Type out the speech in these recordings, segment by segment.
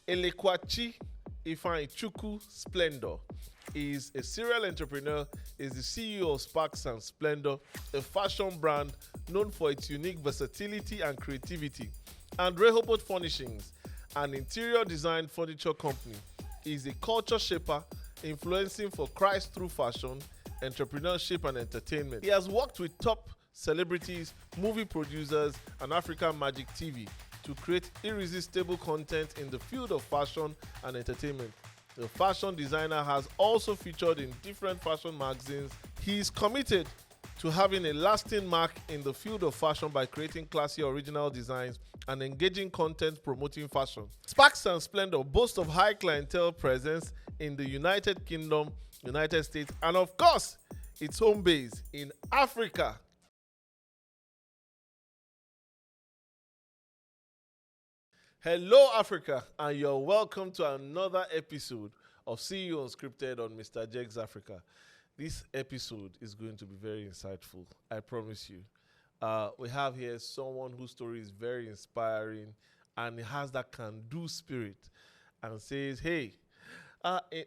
Elekwachi Splendor is a serial entrepreneur, is the CEO of Sparks and Splendor, a fashion brand known for its unique versatility and creativity, and Rehoboth Furnishings, an interior design furniture company. He is a culture shaper, influencing for Christ through fashion, entrepreneurship, and entertainment. He has worked with top celebrities, movie producers, and African Magic TV to create irresistible content in the field of fashion and entertainment. The fashion designer has also featured in different fashion magazines. He is committed to having a lasting mark in the field of fashion by creating classy original designs and engaging content promoting fashion. Sparks and Splendor boast of high clientele presence in the United Kingdom, United States, and of course, its home base in Africa. Hello, Africa, and you're welcome to another episode of CEO Unscripted on Mr. Jegs Africa. This episode is going to be very insightful, I promise you. We have here someone whose story is very inspiring and has that can-do spirit and says, hey,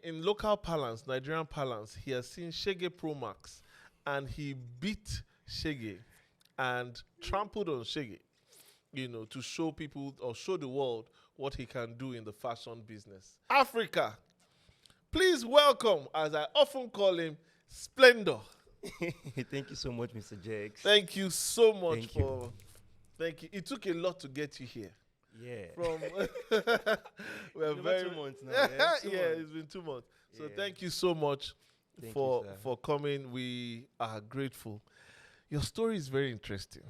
in local parlance, Nigerian parlance, he has seen Shege Pro Max and he beat Shege and trampled on Shege, to show people or show the world what he can do in the fashion business. Africa, please welcome, as I often call him, Splendor. Thank you so much, Mr. Jegs. Thank you so much Thank you. It took a lot to get you here. Yeah. We're It's very 2 months now. Yeah, it's been 2 months. So thank you so much Thank for you, sir. for coming. We are grateful. Your story is very interesting.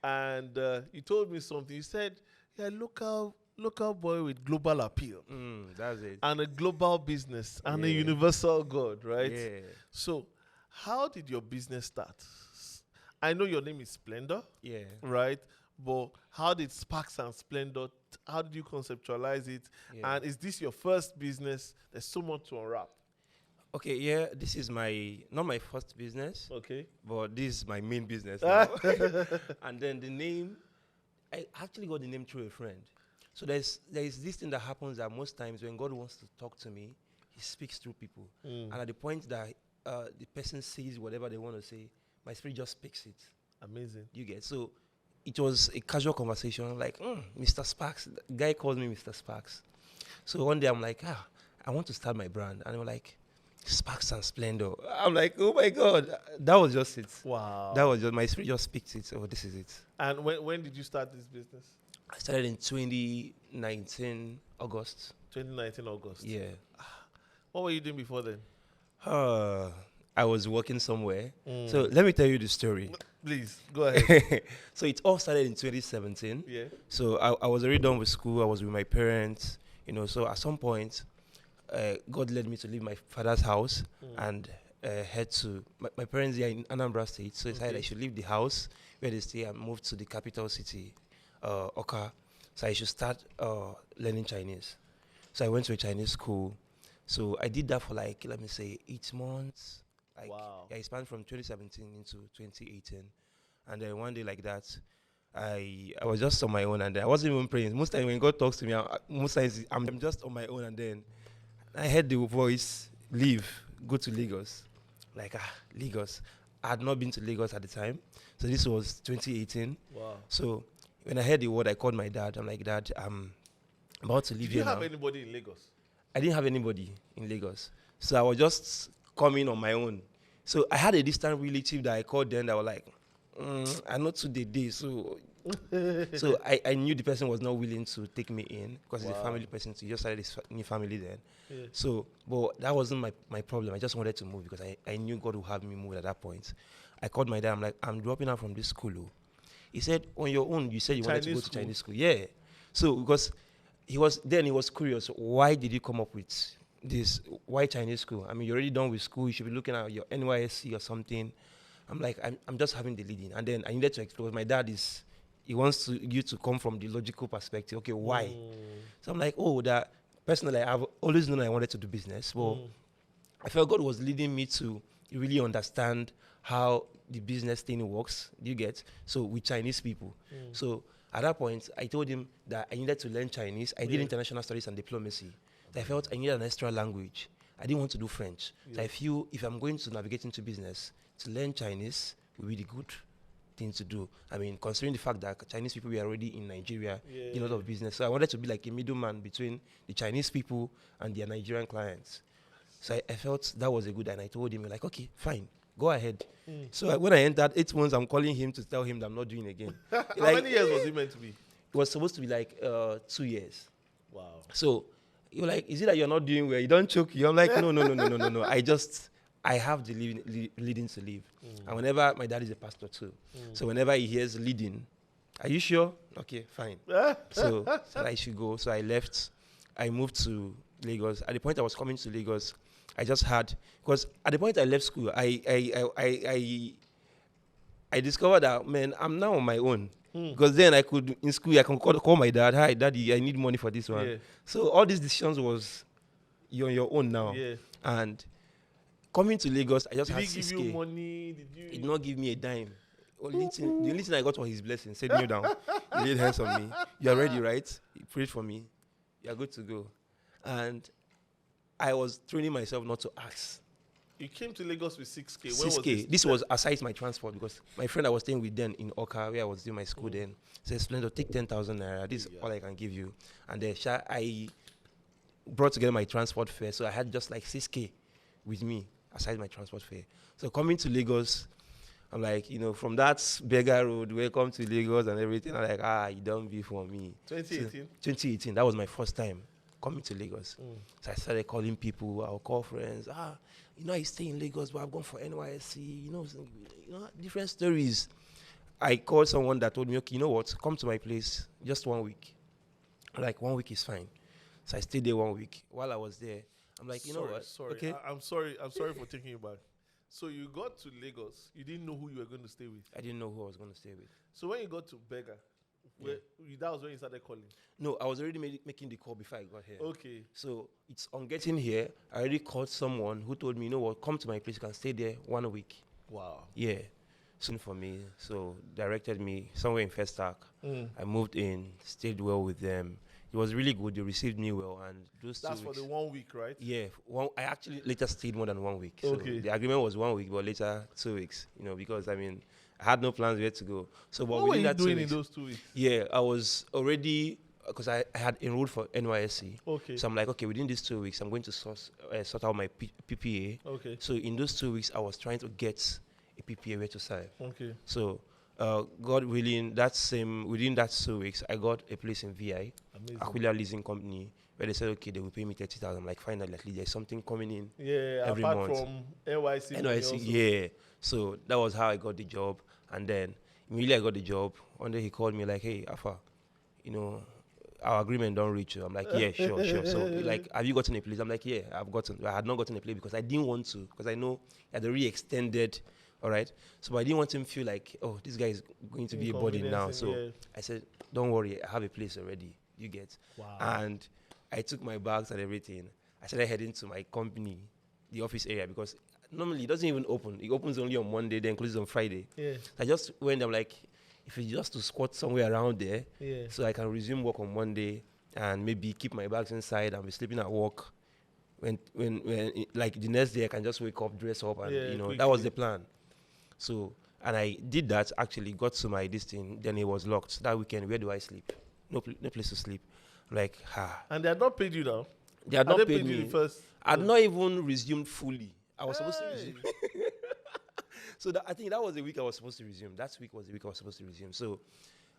And you told me something. You said, "Yeah, local boy with global appeal That's it. and a global business and a Yeah. universal God," right? Yeah. So, how did your business start? I know your name is Splendor, Yeah. right? But how did Sparks and Splendor, how did you conceptualize it? Yeah. And is this your first business? There's so much to unwrap. Okay, yeah, this is not my first business, Okay. but this is my main business now. And then the name, I actually got the name through a friend. So there is this thing that happens that most times when God wants to talk to me, he speaks through people. And at the point that the person says whatever they want to say, my spirit just speaks it. Amazing. You get so it was a casual conversation, like Mr. Sparks. The guy called me Mr. Sparks. So one day I'm like, I want to start my brand, and they were like, Sparks and Splendor. I'm like, oh my God, that was just it. Wow. That was just my spirit just speaks it. Oh, this is it. And when did you start this business? I started in 2019 August. 2019 August. Yeah. What were you doing before then? I was working somewhere. So let me tell you the story. Please, go ahead. So it all started in 2017. Yeah. So I was already done with school. I was with my parents, So at some point, God led me to leave my father's house and head to my parents are in Anambra State. So I decided I should leave the house where they stay and move to the capital city, Oka. So I should start learning Chinese. So I went to a Chinese school. So I did that for 8 months. Wow. Yeah, I spanned from 2017 into 2018. And then one day like that, I was just on my own, and I wasn't even praying. Most times when God talks to me, most times I'm just on my own, and then I heard the voice, leave, go to Lagos. Lagos. I had not been to Lagos at the time. So this was 2018. Wow. So when I heard the word, I called my dad. I'm like, Dad, I'm about to leave Did you here have now. anybody in Lagos? I didn't have anybody in Lagos. So I was just coming on my own. So I had a distant relative that I called then that was like, I know today, so so I knew the person was not willing to take me in because he's a family person. So he just started his new family then. Yeah. So, but that wasn't my problem. I just wanted to move because I knew God would have me move at that point. I called my dad. I'm like, I'm dropping out from this school. He said, on your own, you said you wanted to go to Chinese school. Yeah. So because he was curious. Why did you come up with this? Why Chinese school? I mean, you're already done with school. You should be looking at your NYSC or something. I'm like, I'm just having the leading. And then I needed to explore. My dad he wants you to come from the logical perspective. Okay, why? So I'm like, that personally, I've always known I wanted to do business. Well, I felt God was leading me to really understand how the business thing works. Do you get? So with Chinese people. So At that point, I told him that I needed to learn Chinese. I did international studies and diplomacy. So I felt I needed an extra language. I didn't want to do French. So I feel if I'm going to navigate into business, to learn Chinese will be the good thing to do. I mean, considering the fact that Chinese people were already in Nigeria, in a lot of business. So I wanted to be like a middleman between the Chinese people and their Nigerian clients. So I felt that was a good, and I told him, like, okay, fine, go ahead. So when I entered 8 months, I'm calling him to tell him that I'm not doing again. How many years was it meant to be? It was supposed to be like 2 years. Wow. So you're like, is it that you're not doing well? You don't choke you. I'm like, no. I have the leading to live. And whenever, my dad is a pastor too. So whenever he hears leading, are you sure? Okay, fine. So I should go. So I left. I moved to Lagos. At the point I was coming to Lagos, I just had, because at the point I left school, I discovered that, man, I'm now on my own. Because then I could, in school, I can call my dad, hi, daddy, I need money for this one. Yeah. So all these decisions was, you're on your own now. Yeah. And coming to Lagos, I just had 6K. Did he give you money? He did not give me a dime. The only thing I got was his blessing. Said, kneel down. He laid hands on me. You are ready, right? He prayed for me. You are good to go. And I was training myself not to ask. You came to Lagos with 6K. 6K. This was aside my transport, because my friend I was staying with then in Oka, where I was doing my school then, said, Splendor, take 10,000 Naira. This is all I can give you. And then I brought together my transport fare. So I had just like 6K with me, aside my transport fare. So coming to Lagos, I'm like, from that beggar road, welcome to Lagos and everything. I'm like, you don't be for me. 2018? So, 2018, that was my first time coming to Lagos. So I started calling people. I'll call friends. I stay in Lagos, but I've gone for NYSC. Different stories. I called someone that told me, okay, you know what? Come to my place just 1 week. Like 1 week is fine. So I stayed there 1 week. While I was there, I'm like, you know what? Sorry. Okay. I'm sorry for taking you back. So you got to Lagos. You didn't know who you were going to stay with. I didn't know who I was going to stay with. So when you got to Beggar, that was when you started calling? No, I was already making the call before I got here. Okay. So it's on getting here, I already called someone who told me, you know what, come to my place, you can stay there 1 week. Wow. Yeah. Soon for me. So directed me somewhere in Festac. I moved in, stayed well with them. It was really good. They received me well. And those That's 2 weeks, for the 1 week, right? Yeah. I actually later stayed more than 1 week. Okay. So the agreement was 1 week, but later 2 weeks, because I had no plans where to go. So what were you doing in those 2 weeks? Yeah, I was already, because I had enrolled for NYSC. Okay. So I'm like, okay, within these 2 weeks, I'm going to sort out my PPA. Okay. So in those 2 weeks, I was trying to get a PPA where to serve. Okay. So God willing, within that 2 weeks, I got a place in VI, Aquila Leasing Company, where they said, okay, they will pay me 30,000. I'm like, finally, at least there's something coming in every apart month. From NYC, yeah. So that was how I got the job. And then immediately I got the job. One day he called me like, hey, Alpha, our agreement don't reach you. I'm like, yeah, sure. So like, have you gotten a place? I'm like, yeah, I had not gotten a place because I didn't want to, because I know I had already extended. All right. So I didn't want him to feel like, oh, this guy is going to be a burden now. So I said, don't worry, I have a place already. You get. Wow. And I took my bags and everything. I started heading to my company, the office area, because normally it doesn't even open. It opens only on Monday, then closes on Friday. Yeah. So I just went, I'm like, if it's just to squat somewhere around there, so I can resume work on Monday and maybe keep my bags inside and be sleeping at work. When like the next day I can just wake up, dress up, and quickly. That was the plan. So, and I did that, actually got to my distance, then it was locked. That weekend, where do I sleep? No place to sleep. Like, And they had not paid you now? They had not paid me. You first? I had not even resumed fully. I was supposed to resume. So I think that was the week I was supposed to resume. That week was the week I was supposed to resume. So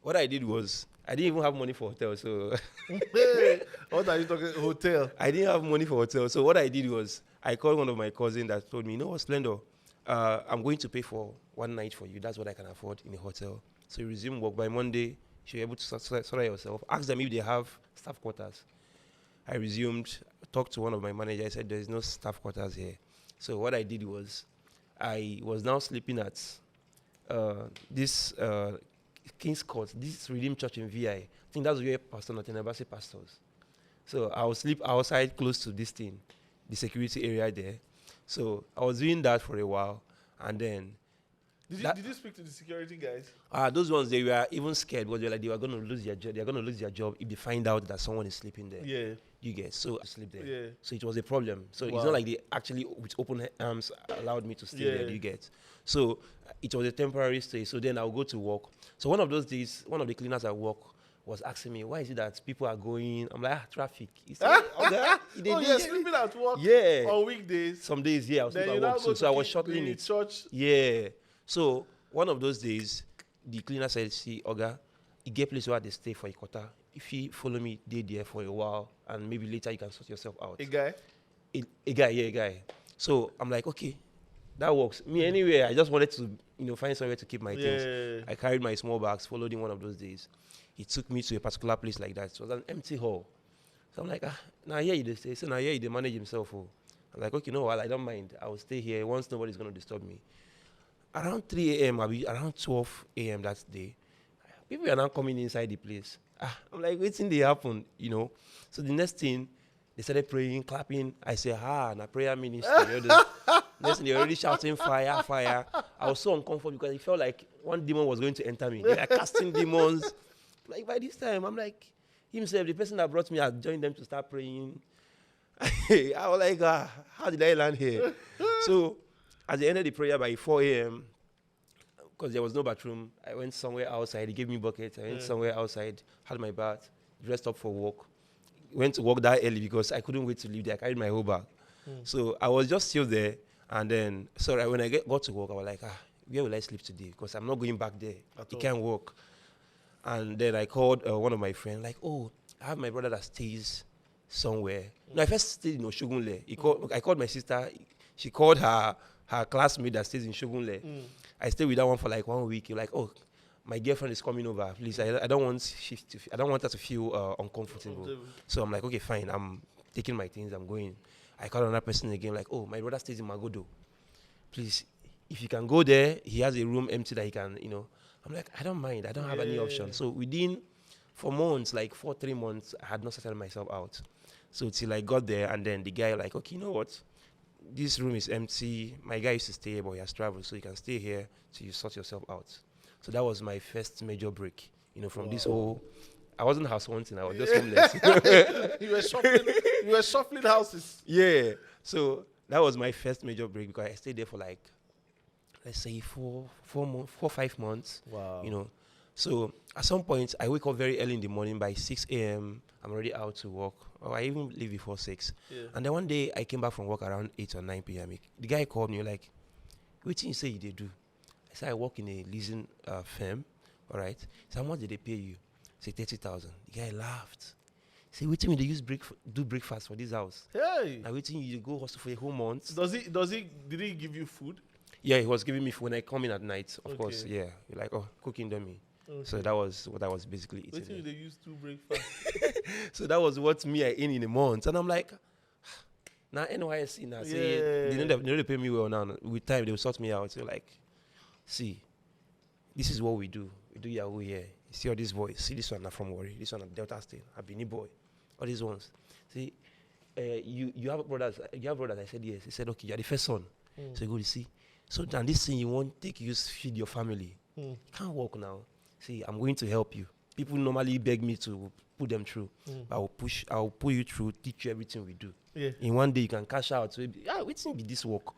what I did was, I didn't even have money for hotel. So what are you talking, hotel? I didn't have money for hotel. So what I did was, I called one of my cousins that told me, you know what, Splendor, I'm going to pay for 1 night for you. That's what I can afford in a hotel. So you resume work by Monday. You're able to sort out yourself. Ask them if they have staff quarters. I resumed, talked to one of my managers. I said, there's no staff quarters here. So what I did was, I was now sleeping at this King's Court, this Redeemed Church in VI. I think that's where Pastor Nathaniel pastors. So I would sleep outside close to this thing, the security area there. So I was doing that for a while, and then Did you speak to the security guys? Those ones, they were even scared because they were going to lose their job. They are going to lose their job if they find out that someone is sleeping there. Yeah. You get so I sleep there. Yeah. So it was a problem. So it's not like they actually with open arms allowed me to stay there. You get. So it was a temporary stay. So then I'll go to work. So one of those days, one of the cleaners at work was asking me, why is it that people are going? I'm like, traffic. He said, you're sleeping at work on weekdays? Some days, I was sleeping at work. So I was shuttling it. Church. Yeah. So one of those days, the cleaner said, see, Oga, you get place where they stay for a quarter. If you follow me, stay there for a while, and maybe later you can sort yourself out. A guy? A guy. So I'm like, okay, that works. Me anyway, I just wanted to, find somewhere to keep my things. I carried my small bags, followed him one of those days. He took me to a particular place like that. It was an empty hall. So I'm like, now here he stay. So now here he manage himself. Oh. I'm like, okay, no, I don't mind. I will stay here once nobody's going to disturb me. Around 3 a.m., around 12 a.m. that day, people are now coming inside the place. I'm like, waiting they happen, So the next thing, they started praying, clapping. I said, na prayer ministry. Next thing, they're already shouting, fire, fire. I was so uncomfortable because it felt like one demon was going to enter me. They were casting demons. Like, by this time, I'm like, himself, the person that brought me, I joined them to start praying. I was like, how did I land here? So, at the end of the prayer by 4 a.m., because there was no bathroom, I went somewhere outside. He gave me buckets. I went somewhere outside, had my bath, dressed up for work. Went to work that early because I couldn't wait to leave there. I carried my whole bag. So I was just still there. And then, when I got to work, I was like, where will I sleep today? Because I'm not going back there. You can't walk. And then I called one of my friends, like, I have my brother that stays somewhere. No, I first stayed in Oshogunle. I called my sister. She called her classmate that stays in Shogunle. I stayed with that one for like 1 week. You're like, my girlfriend is coming over. Please, I don't want her to feel uncomfortable. So I'm like, okay, fine. I'm taking my things. I'm going. I called another person again, like, my brother stays in Magodo. Please, if you can go there, he has a room empty that he can, I'm like, I don't mind. I don't have any option. So within 4 months, like 3 months, I had not settled myself out. So till I got there, and then the guy like, okay, you know what? This room is empty. My guy used to stay here, but he has traveled, so you can stay here till you sort yourself out. So that was my first major break, from this whole. I wasn't house hunting. I was just homeless. You were shuffling houses. Yeah. So that was my first major break because I stayed there for like, let's say 5 months. Wow. So at some point, I wake up very early in the morning. By 6 a.m., I'm already out to work. Or I even leave before 6. Yeah. And then one day, I came back from work around 8 or 9 p.m. The guy called me, like, what did you say you do? I said, I work in a leasing firm. All right. So how much did they pay you? I said, 30,000. The guy laughed. He said, waiting, they do breakfast for this house. Hey. Now waiting, you go hostel for a whole month. Did he give you food? Yeah, he was giving me food when I come in at night, of course. Yeah. You're like, cooking dummy. Okay. So that was what I was basically eating. Waiting, they used to breakfast. So that was what me I ate in a month. And I'm like, now NYSC now. Say, they know they pay me well now. With time, they will sort me out. So like, see, this is what we do. We do Yahoo here. You see all these boys. See this one not from Warri. This one at Delta State. A Benin boy. All these ones. See, you have brothers. You have brothers. I said yes. He said, okay, you're the first son. So you go to see. So then this thing you won't take, you feed your family. You can't walk now. See, I'm going to help you. People normally beg me to put them through. I'll pull you through, teach you everything we do. Yeah. In one day you can cash out. So what's be this work?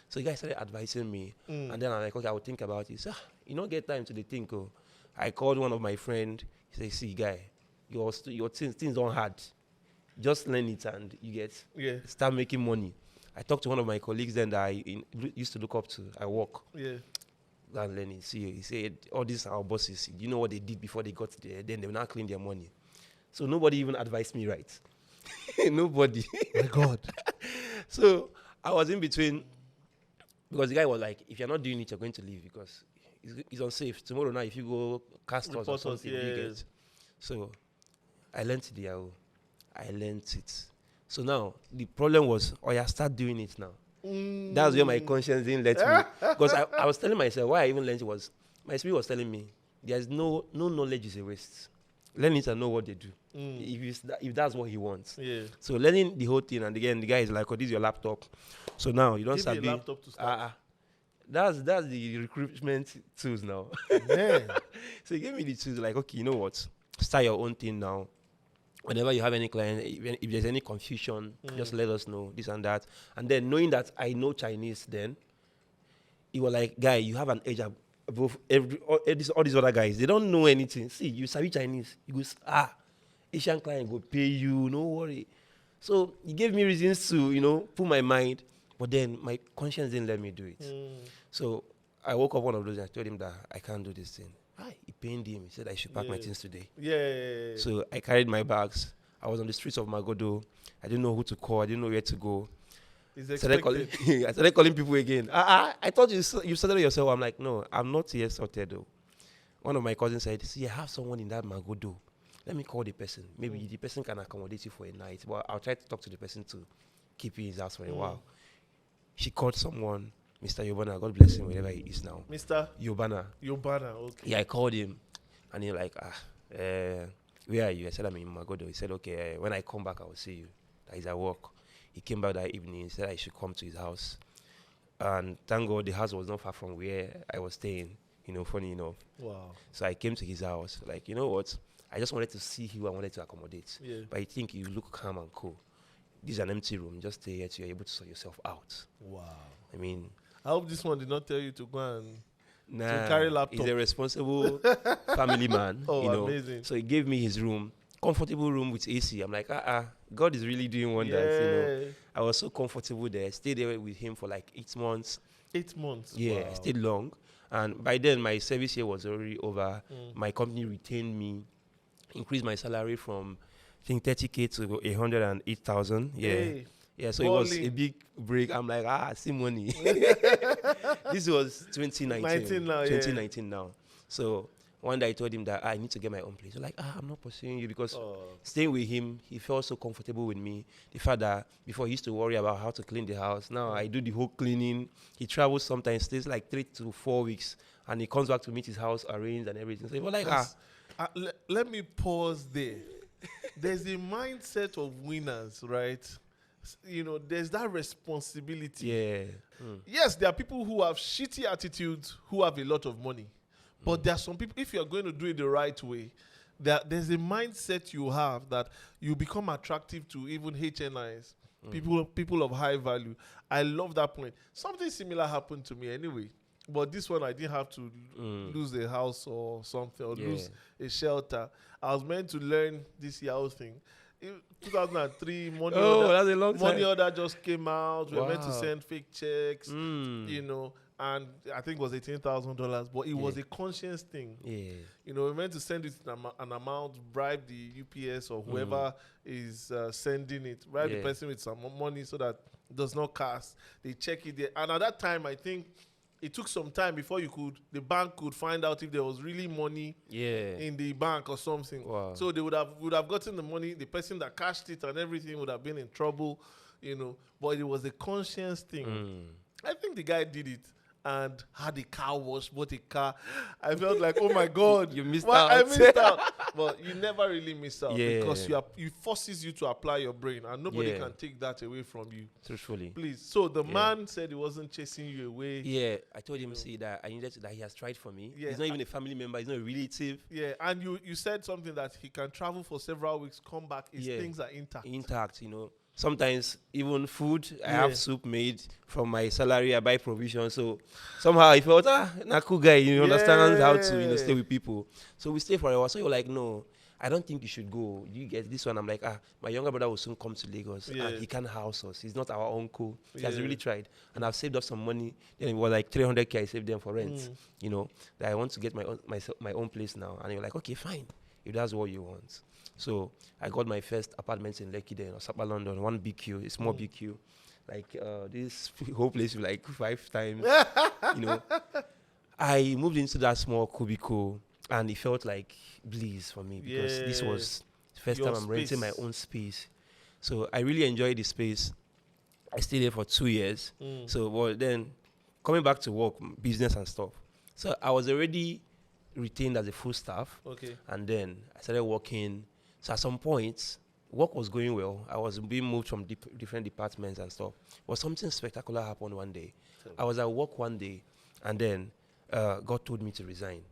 So the guy started advising me. And then I'm like, okay, I will think about it. So you don't get time to the think. I called one of my friends. He said, see, guy, your things don't hard. Just learn it and you start making money. I talked to one of my colleagues then that I used to look up to. I work. Yeah. And learning. See, he said, all these are our bosses. You know what they did before they got there? Then they will now clean their money. So nobody even advised me right. Nobody. My God. So I was in between because the guy was like, if you're not doing it, you're going to leave because it's unsafe. Tomorrow now, if you go cast us or something, you get. So I learned the Yahoo. I learned it. So now the problem was, start doing it now. That's where my conscience didn't let me. Because I was telling myself, why I even learned it was, my spirit was telling me, there's no knowledge is a waste. Learn it and know what they do. If that's what he wants. Yeah. So learning the whole thing, and again, the guy is like, this is your laptop. So now you don't give start me a laptop to start. that's the recruitment tools now. Man. So he gave me the tools like, okay, you know what? Start your own thing now. Whenever you have any client, if there's any confusion, just let us know, this and that. And then knowing that I know Chinese then, he was like, guy, you have an edge above all these other guys. They don't know anything. See, you study Chinese. He goes, Asian client will pay you, no worry. So he gave me reasons to, put my mind. But then my conscience didn't let me do it. So I woke up one of those and I told him that I can't do this thing. He pained him. He said I should pack my things today. Yeah. So I carried my bags. I was on the streets of Magodo. I didn't know who to call. I didn't know where to go. I started calling people again. I thought you started yourself. I'm like, no, I'm not here sorted though. One of my cousins said, see, I have someone in that Magodo. Let me call the person. Maybe the person can accommodate you for a night. But I'll try to talk to the person to keep you in his house for a while. She called someone. Mr. Yobana, God bless him wherever he is now. Mr. Yobana, okay. Yeah, I called him, and he like, where are you? I said, I'm in Magodo. He said, okay, when I come back, I will see you. That he's at work. He came back that evening. He said I should come to his house. And thank God the house was not far from where I was staying, funny enough. Wow. So I came to his house. Like, you know what? I just wanted to see who I wanted to accommodate. Yeah. But I think you look calm and cool. This is an empty room. Just stay here till you're able to sort yourself out. Wow. I mean, I hope this one did not tell you to go and to carry laptop. He's a responsible family man. Amazing. So he gave me his room, comfortable room with AC. I'm like, God is really doing wonders. Yeah. I was so comfortable there. I stayed there with him for like 8 months. 8 months? Yeah, wow. I stayed long. And by then, my service year was already over. My company retained me, increased my salary from, I think, 30K to 108,000. Yeah. Hey. Yeah, so it was a big break. I'm like, see money. This was 2019. 2019 now. So one day I told him that I need to get my own place. He's like, I'm not pursuing you because staying with him, he felt so comfortable with me. The fact that before he used to worry about how to clean the house. Now I do the whole cleaning. He travels sometimes, stays like 3 to 4 weeks, and he comes back to meet his house arranged and everything. So he was like, let me pause there. There's a mindset of winners, right? There's that responsibility. Yeah. Yes, there are people who have shitty attitudes who have a lot of money. But there are some people, if you're going to do it the right way, there's a mindset you have that you become attractive to even HNIs, people of high value. I love that point. Something similar happened to me anyway. But this one, I didn't have to lose a house or something, or lose a shelter. I was meant to learn this Yahoo thing. In 2003, that's a long time. Money order just came out. We were meant to send fake checks, and I think it was $18,000, but it was a conscience thing. Yeah. We were meant to send it an amount, bribe the UPS or whoever is sending it, bribe the person with some money so that it does not cast. They check it there. And at that time, I think it took some time before the bank could find out if there was really money in the bank or something. Wow. So they would have gotten the money. The person that cashed it and everything would have been in trouble, But it was a conscience thing. I think the guy did it and had a car wash, bought a car. I felt like, oh my God, you missed out. I missed out. But you never really miss out because it forces you to apply your brain, and nobody can take that away from you. Truthfully. Please. So the man said he wasn't chasing you away. Yeah, I told him that I needed that he has tried for me. Yeah. He's not even a family member. He's not a relative. Yeah, and you said something that he can travel for several weeks, come back, things are intact. Intact, Sometimes even food, I have soup made from my salary. I buy provision. So somehow I felt, a cool guy. Understand how to stay with people. So we stay for a while. So you're like, no, I don't think you should go. You get this one. I'm like, my younger brother will soon come to Lagos. And he can't house us. He's not our uncle. He has really tried. And I've saved up some money. Then it was like 300K I saved them for rent. That I want to get my own place now. And you're like, okay, fine. If that's what you want. So I got my first apartment in Lekki there, Osapa, London, 1 BQ, a small BQ. Like this whole place like 5 times. I moved into that small cubicle and it felt like bliss for me because this was the first time I'm renting my own space. So I really enjoyed the space. I stayed there for 2 years. So then coming back to work, business and stuff. So I was already retained as a full staff. Okay. And then I started working. So at some point, work was going well. I was being moved from different departments and stuff. But something spectacular happened one day. I was at work one day, And then God told me to resign.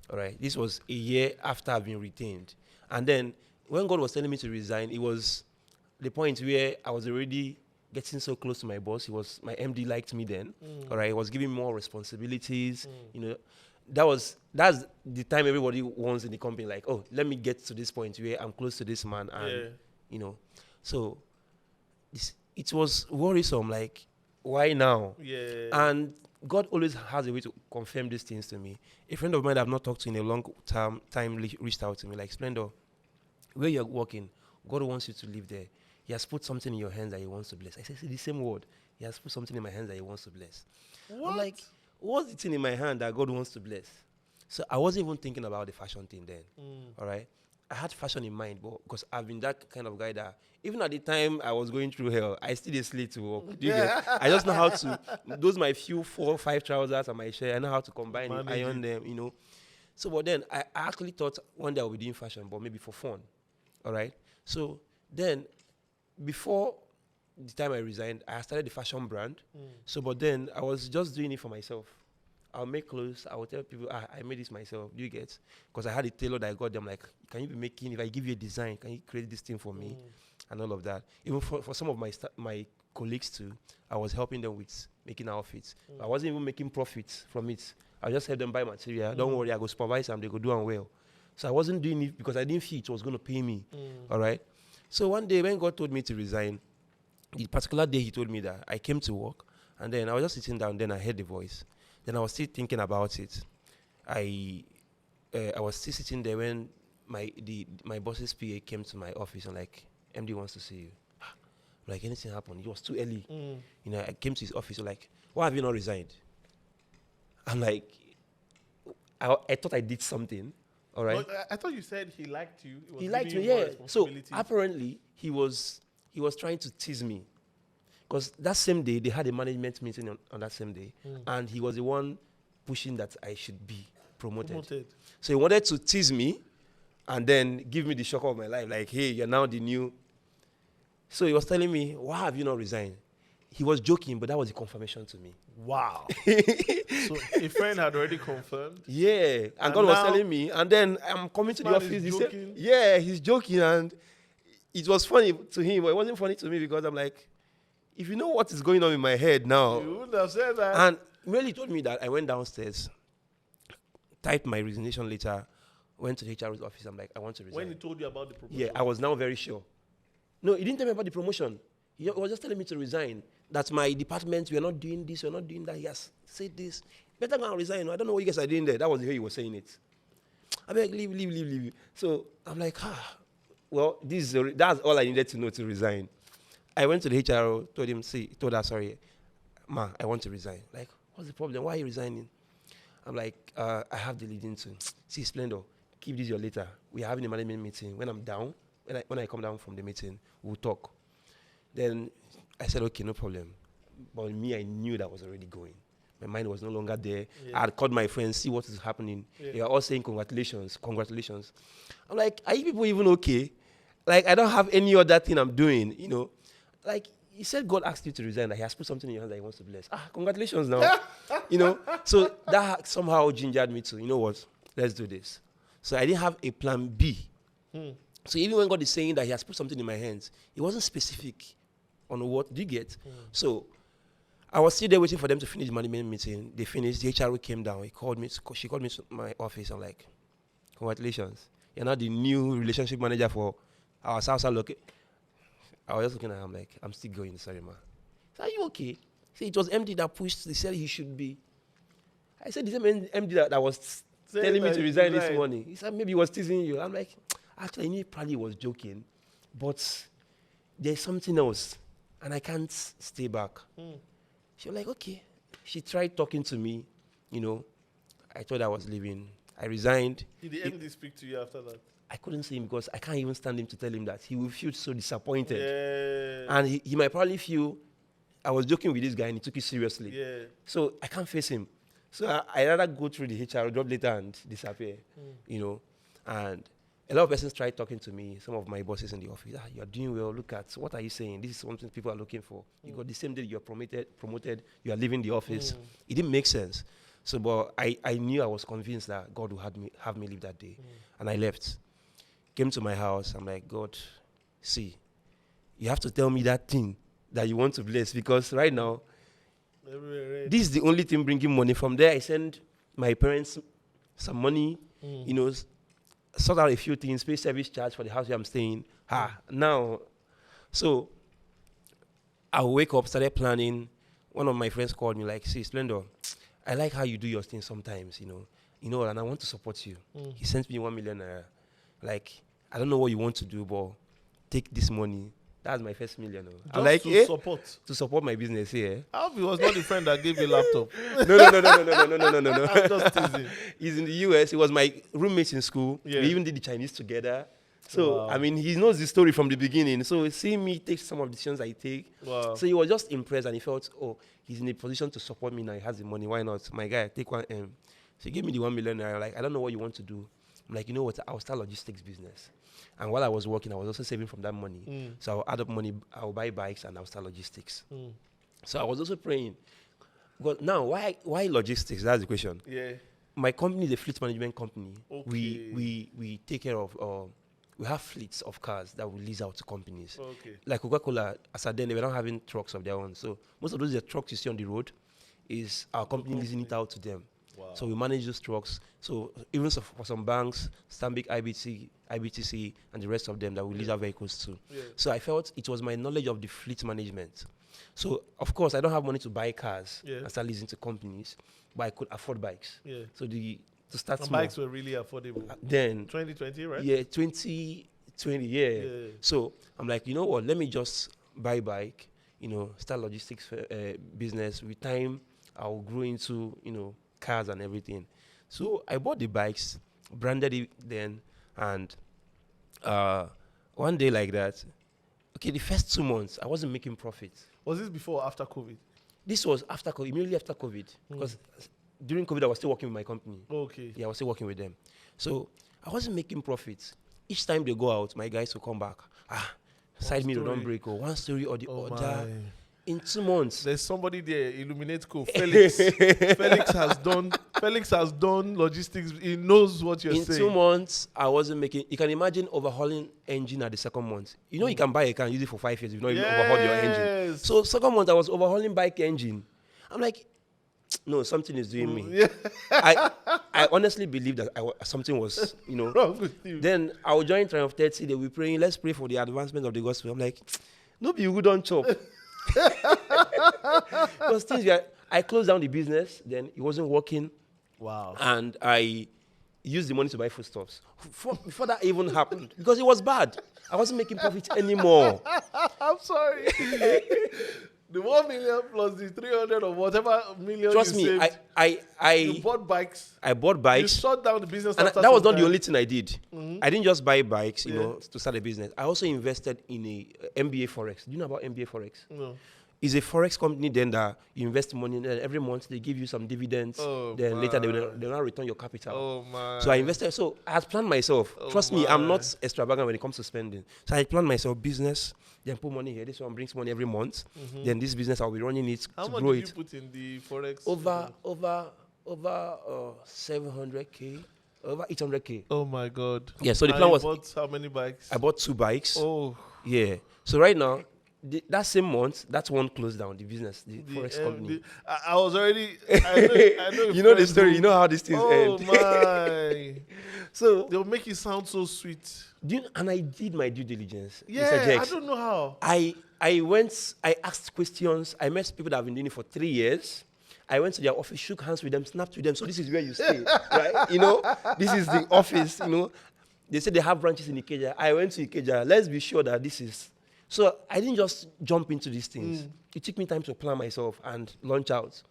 All right. This was a year after I've been retained. And then when God was telling me to resign, it was the point where I was already getting so close to my boss. My MD liked me then. All right. He was giving me more responsibilities. You know, that's the time everybody wants in the company, like, oh, let me get to this point where I'm close to this man. And, you know, so it was worrisome. Like, why now? Yeah. And God always has a way to confirm these things to me. A friend of mine I've not talked to in a long time reached out to me, like, Splendor, where you're working, God wants you to live there. He has put something in your hands that he wants to bless. I said, the same word. He has put something in my hands that he wants to bless. What? I'm like, what's the thing in my hand that God wants to bless? So I wasn't even thinking about the fashion thing then. All right? I had fashion in mind, but because I've been that kind of guy that even at the time I was going through hell, I still did slate to work. Do you get? I just know how to, those my few 4 or 5 trousers and my shirt, I know how to combine it, iron them, you know. So, but then I actually thought one day I would be doing fashion, but maybe for fun. All right? So then, before the time I resigned, I started the fashion brand. So, but then I was just doing it for myself. I'll make clothes. I will tell people, I made this myself. Do you get? Because I had a tailor that I got them, like, can you be making, if I give you a design, can you create this thing for me? And all of that. Even for some of my colleagues too, I was helping them with making outfits. I wasn't even making profits from it. I just help them buy material. Don't worry, I go supervise them, they go do them well. So I wasn't doing it because I didn't feel it was going to pay me. All right? So one day when God told me to resign, the particular day he told me that, I came to work, and then I was just sitting down, then I heard the voice. Then I was still thinking about it. I was still sitting there when my boss's PA came to my office and like, MD wants to see you. Like, anything happened? It was too early. You know, I came to his office, like, why have you not resigned? I'm like, I thought I did something. All right. But I thought you said he liked you. He liked me, yeah. So apparently he was trying to tease me, because that same day they had a management meeting on that same day, and he was the one pushing that I should be promoted. So he wanted to tease me, and then give me the shock of my life, like, hey, you're now the new. So he was telling me, why have you not resigned? He was joking, but that was the confirmation to me. Wow. So a friend had already confirmed? Yeah. And God was telling me, and then I'm coming to the office. He said, yeah, he's joking. And it was funny to him, but it wasn't funny to me because I'm like, if you know what is going on in my head now. You wouldn't have said that. And Melly told me that. I went downstairs, typed my resignation letter, went to the HR's office. I'm like, I want to resign. When he told you about the promotion? Yeah, I was now very sure. No, he didn't tell me about the promotion. He was just telling me to resign. That my department, we are not doing this, we are not doing that. He has said this. Better go and resign. I don't know what you guys are doing there. That was the way he was saying it. I'm like, leave. So I'm like, well, that's all I needed to know to resign. I went to the HR, told her, sorry, ma, I want to resign. Like, what's the problem? Why are you resigning? I'm like, I have the leading to. See, Splendor, keep this your letter. We are having a management meeting. When I'm down, when I come down from the meeting, we'll talk. Then I said, okay, no problem. But me, I knew that was already going. My mind was no longer there. I had called my friends, see what is happening. They are all saying, congratulations. I'm like, are you people even okay? Like, I don't have any other thing I'm doing, you know. Like, he said God asked you to resign, that he has put something in your hands that he wants to bless. Congratulations now. You know. So that somehow gingered me to, you know what, let's do this. So I didn't have a plan B. So even when God is saying that he has put something in my hands, it wasn't specific on what do you get. So I was still there waiting for them to finish the management meeting. They finished. The HR came down. She called me to my office. I'm like, congratulations. You're now the new relationship manager for our South location. I was just looking at him like, I'm still going. Sorry, ma. He said, are you okay? He said, it was MD that pushed. They said he should be. I said, the same MD that was telling me to resign this morning. He said, maybe he was teasing you. I'm like, actually, I knew he probably was joking. But there's something else. And I can't stay back. She was like, okay. She tried talking to me, you know. I thought I was leaving. I resigned. Did the MD speak to you after that? I couldn't see him because I can't even stand him to tell him that. He will feel so disappointed. Yeah. And he might probably feel, I was joking with this guy and he took it seriously. Yeah. So I can't face him. So I rather go through the HR, drop later and disappear, you know. And a lot of persons tried talking to me, some of my bosses in the office. You're doing well, look at, what are you saying? This is something people are looking for. You got the same day you're promoted, you are leaving the office. It didn't make sense. So, but I knew, I was convinced that God would have me leave that day. And I left. Came to my house. I'm like, God, see, you have to tell me that thing that you want to bless, because right now, this is the only thing bringing money. From there, I send my parents some money, sort out a few things, pay service charge for the house where I'm staying. Now, so I wake up, started planning. One of my friends called me like, see, Splendor, I like how you do your things sometimes, and I want to support you. He sent me 1 million naira. Like, I don't know what you want to do, but take this money. That's my first million. Just like, support. To support my business here. I hope it was not the friend that gave you a laptop. No. I'm just teasing. He's in the US. He was my roommate in school. Yeah. We even did the Chinese together. So, I mean, he knows the story from the beginning. So, seeing me take some of the decisions I take. Wow. So, he was just impressed, and he felt, he's in a position to support me now. He has the money. Why not? My guy, take one M. So, he gave me the 1 million naira. Like, I don't know what you want to do. I'm like, you know what? I'll start logistics business. And while I was working, I was also saving from that money. So, I'll add up money. I'll buy bikes, and I'll start logistics. So, I was also praying. But now, why logistics? That's the question. Yeah. My company is a fleet management company. Okay. We take care of... we have fleets of cars that we lease out to companies. Okay. Like Coca-Cola, as at then, they were not having trucks of their own. So most of those trucks you see on the road is our company leasing it out to them. Wow. So we manage those trucks. So even for some banks, Stanbic, IBTC, and the rest of them that we lease our vehicles to. Yeah. So I felt it was my knowledge of the fleet management. So of course, I don't have money to buy cars and start leasing to companies, but I could afford bikes. Yeah. So to start small. Bikes were really affordable. Then 2020, right? Yeah, 2020, yeah. So I'm like, you know what? Let me just buy a bike, start logistics business. With time, I'll grow into, cars and everything. So I bought the bikes, branded it then, and one day like that, the first 2 months, I wasn't making profits. Was this before or after COVID? This was after COVID, immediately after COVID, because during COVID, I was still working with my company. Okay. Yeah, I was still working with them. So I wasn't making profits. Each time they go out, my guys will come back. Side mirror don't break, or one story or the other. My. In 2 months. There's somebody there, Illuminate Co. Felix. Felix has done logistics. He knows what you're saying. In 2 months, I wasn't making... You can imagine overhauling engine at the second month. You can buy a car and use it for 5 years. You've not even overhauled your engine. So second month, I was overhauling bike engine. I'm like, no, something is doing me. Yeah. I honestly believe that something was, wrong with you. Then I will join Triumph 30. They will praying, let's pray for the advancement of the gospel. I'm like, no, you don't chop. Because things I closed down the business, then it wasn't working. Wow. And I used the money to buy foodstuffs. Before that even happened, because it was bad. I wasn't making profit anymore. I'm sorry. The 1 million plus the 300 or whatever million. Trust me, saved, you bought bikes. I bought bikes. You shut down the business. And that was not the only thing I did. I didn't just buy bikes, to start a business. I also invested in a MBA Forex. Do you know about MBA Forex? No. It's a Forex company then that you invest money in, and every month they give you some dividends. Then later they will not return your capital. Oh my. So I invested. So I had planned myself. Trust me, I'm not extravagant when it comes to spending. So I planned myself business, then put money here. This one brings money every month. Then this business, I'll be running it to grow it. How much did you put in the Forex? Over 700K. Over 800K. Oh my God. Yeah, so the plan was... bought how many bikes? I bought 2 bikes. Oh. Yeah. So right now, that same month, that one closed down, the business, the Forex company. I was already... I know you know the story. You know how these things end. Oh my. So... They'll make it sound so sweet. And I did my due diligence. Yeah, I don't know how. I asked questions. I met people that have been doing it for 3 years. I went to their office, shook hands with them, snapped with them. So this is where you stay, right? This is the office, They said they have branches in Ikeja. I went to Ikeja. Let's be sure that this is... So I didn't just jump into these things. It took me time to plan myself and launch out,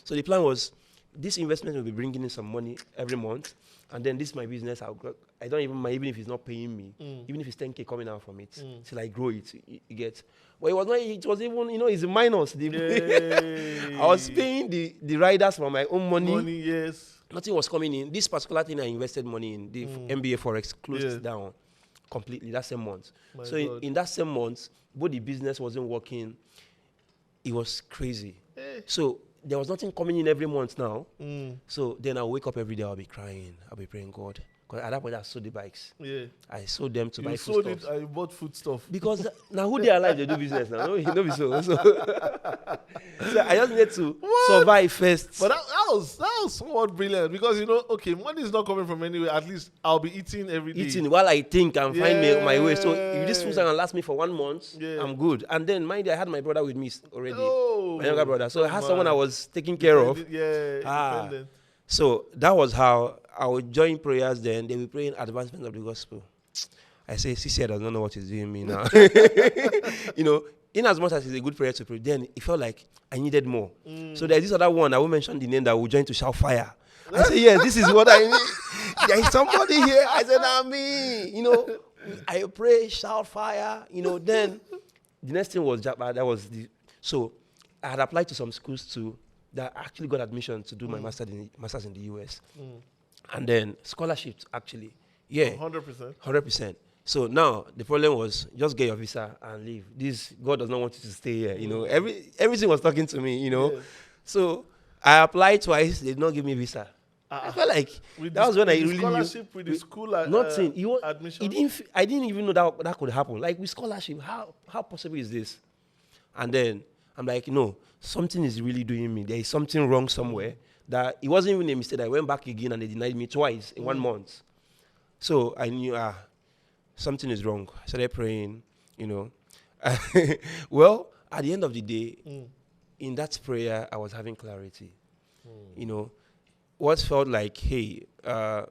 So the plan was, this investment will be bringing in some money every month. And then this is my business. I don't even mind, even if it's not paying me, even if it's 10K coming out from it, till I grow it, you get. But it was not, it was even, it's a minus. I was paying the riders from my own money. Yes. Nothing was coming in. This particular thing I invested money in, the MBA Forex, closed down completely that same month. So in that same month, both the business wasn't working. It was crazy. So there was nothing coming in every month now. So then I'll wake up every day, I'll be crying. I'll be praying, God. Because at that point, I sold the bikes. Yeah. I sold them to buy food sold stuff. it and you bought food stuff. Because now who they are alive, they do business now. No, be so. So I just need to survive first. But that was somewhat brilliant because, okay, money is not coming from anywhere. At least I'll be eating every day. Eating while I think and find my way. So if this food can last me for 1 month, I'm good. And then, mind you, I had my brother with me already. My younger brother. So I had someone I was taking care of. Yeah, So that was how I would join prayers then. They will pray in advancement of the gospel. I say, CC does not know what he's doing me now. In as much as it's a good prayer to pray, then it felt like I needed more. So there's this other one, I won't mention the name, that will join to shout fire. I say, yes, this is what I need. There is somebody here. I said, me. I pray, shout fire. Then the next thing was that was so I had applied to some schools too that actually got admission to do my master's in the US. And then scholarships, actually. Yeah. 100%. 100%. So now the problem was just get your visa and leave. God does not want you to stay here. Everything was talking to me, Yeah. So I applied twice. They did not give me visa. I felt like that was when I really scholarship with the school nothing. Admission. I didn't even know that could happen. Like with scholarship, how possible is this? And then I'm like, no, something is really doing me. There is something wrong somewhere. That it wasn't even a mistake. I went back again and they denied me twice in 1 month. So I knew something is wrong. I started praying, Well, at the end of the day, in that prayer, I was having clarity. What felt like, hey, why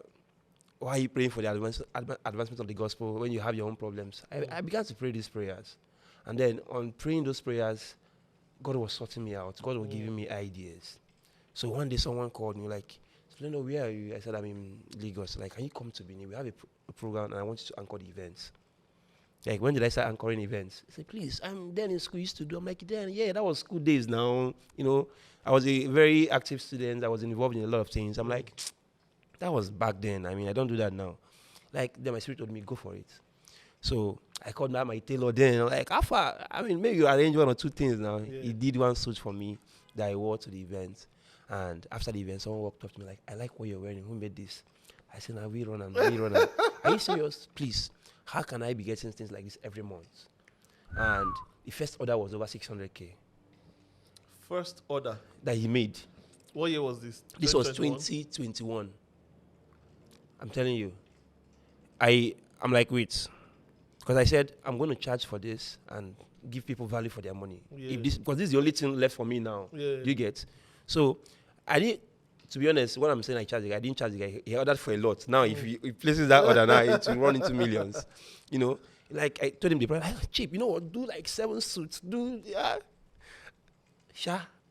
are you praying for the advancement of the gospel when you have your own problems? I began to pray these prayers. And then on praying those prayers, God was sorting me out. God was giving me ideas. So one day someone called me like, Splendor, where are you? I said, I'm in Lagos. Like, can you come to Benin? We have a program and I want you to anchor the events. Like, when did I start anchoring events? He said, please, I'm then in school, used to do. I'm like, then, yeah, that was school days now. I was a very active student. I was involved in a lot of things. I'm like, that was back then. I don't do that now. Like, then my spirit told me, go for it. So I called my tailor then. I'm like, how far? Maybe you arrange 1 or 2 things now. Yeah. He did one suit for me that I wore to the event. And after the event, someone walked up to me like, I like what you're wearing. Who made this? I said, we run. Are you serious? Please, how can I be getting things like this every month? And the first order was over 600K. First order? That he made. What year was this? This was 2021. I'm telling you. I'm like, wait. Because I said, I'm going to charge for this and give people value for their money. Yeah. Because this is the only thing left for me now. Yeah. You get? So, to be honest, when I'm saying I didn't charge the guy. He ordered for a lot. Now, if he places that order now, it will run into millions. Like I told him the price, cheap. You know what? Do like 7 suits.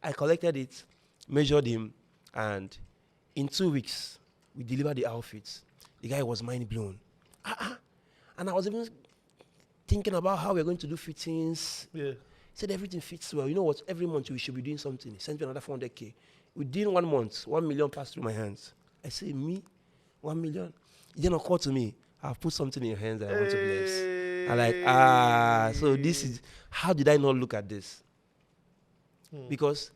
I collected it, measured him, and in 2 weeks, we delivered the outfits. The guy was mind blown. And I was even thinking about how we're going to do fittings. Yeah. He said everything fits well. You know what? Every month we should be doing something. He sent me another 400K. Within 1 month, 1 million passed through my hands. I say, me? 1 million? He didn't call to me. I've put something in your hands that I want to bless. I'm like, so this is, how did I not look at this? Because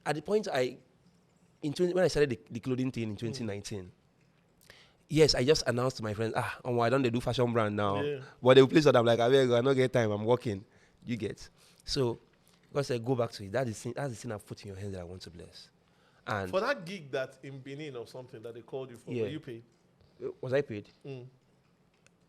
at the point when I started the clothing thing in 2019, yes, I just announced to my friends, I don't do fashion brand now. Yeah. But they will place that I'm like, I don't get time, I'm working. You get? So, God said, go back to it. That's the thing I've put in your hands that I want to bless. And for that gig that in Benin or something that they called you for, were you paid? Was I paid?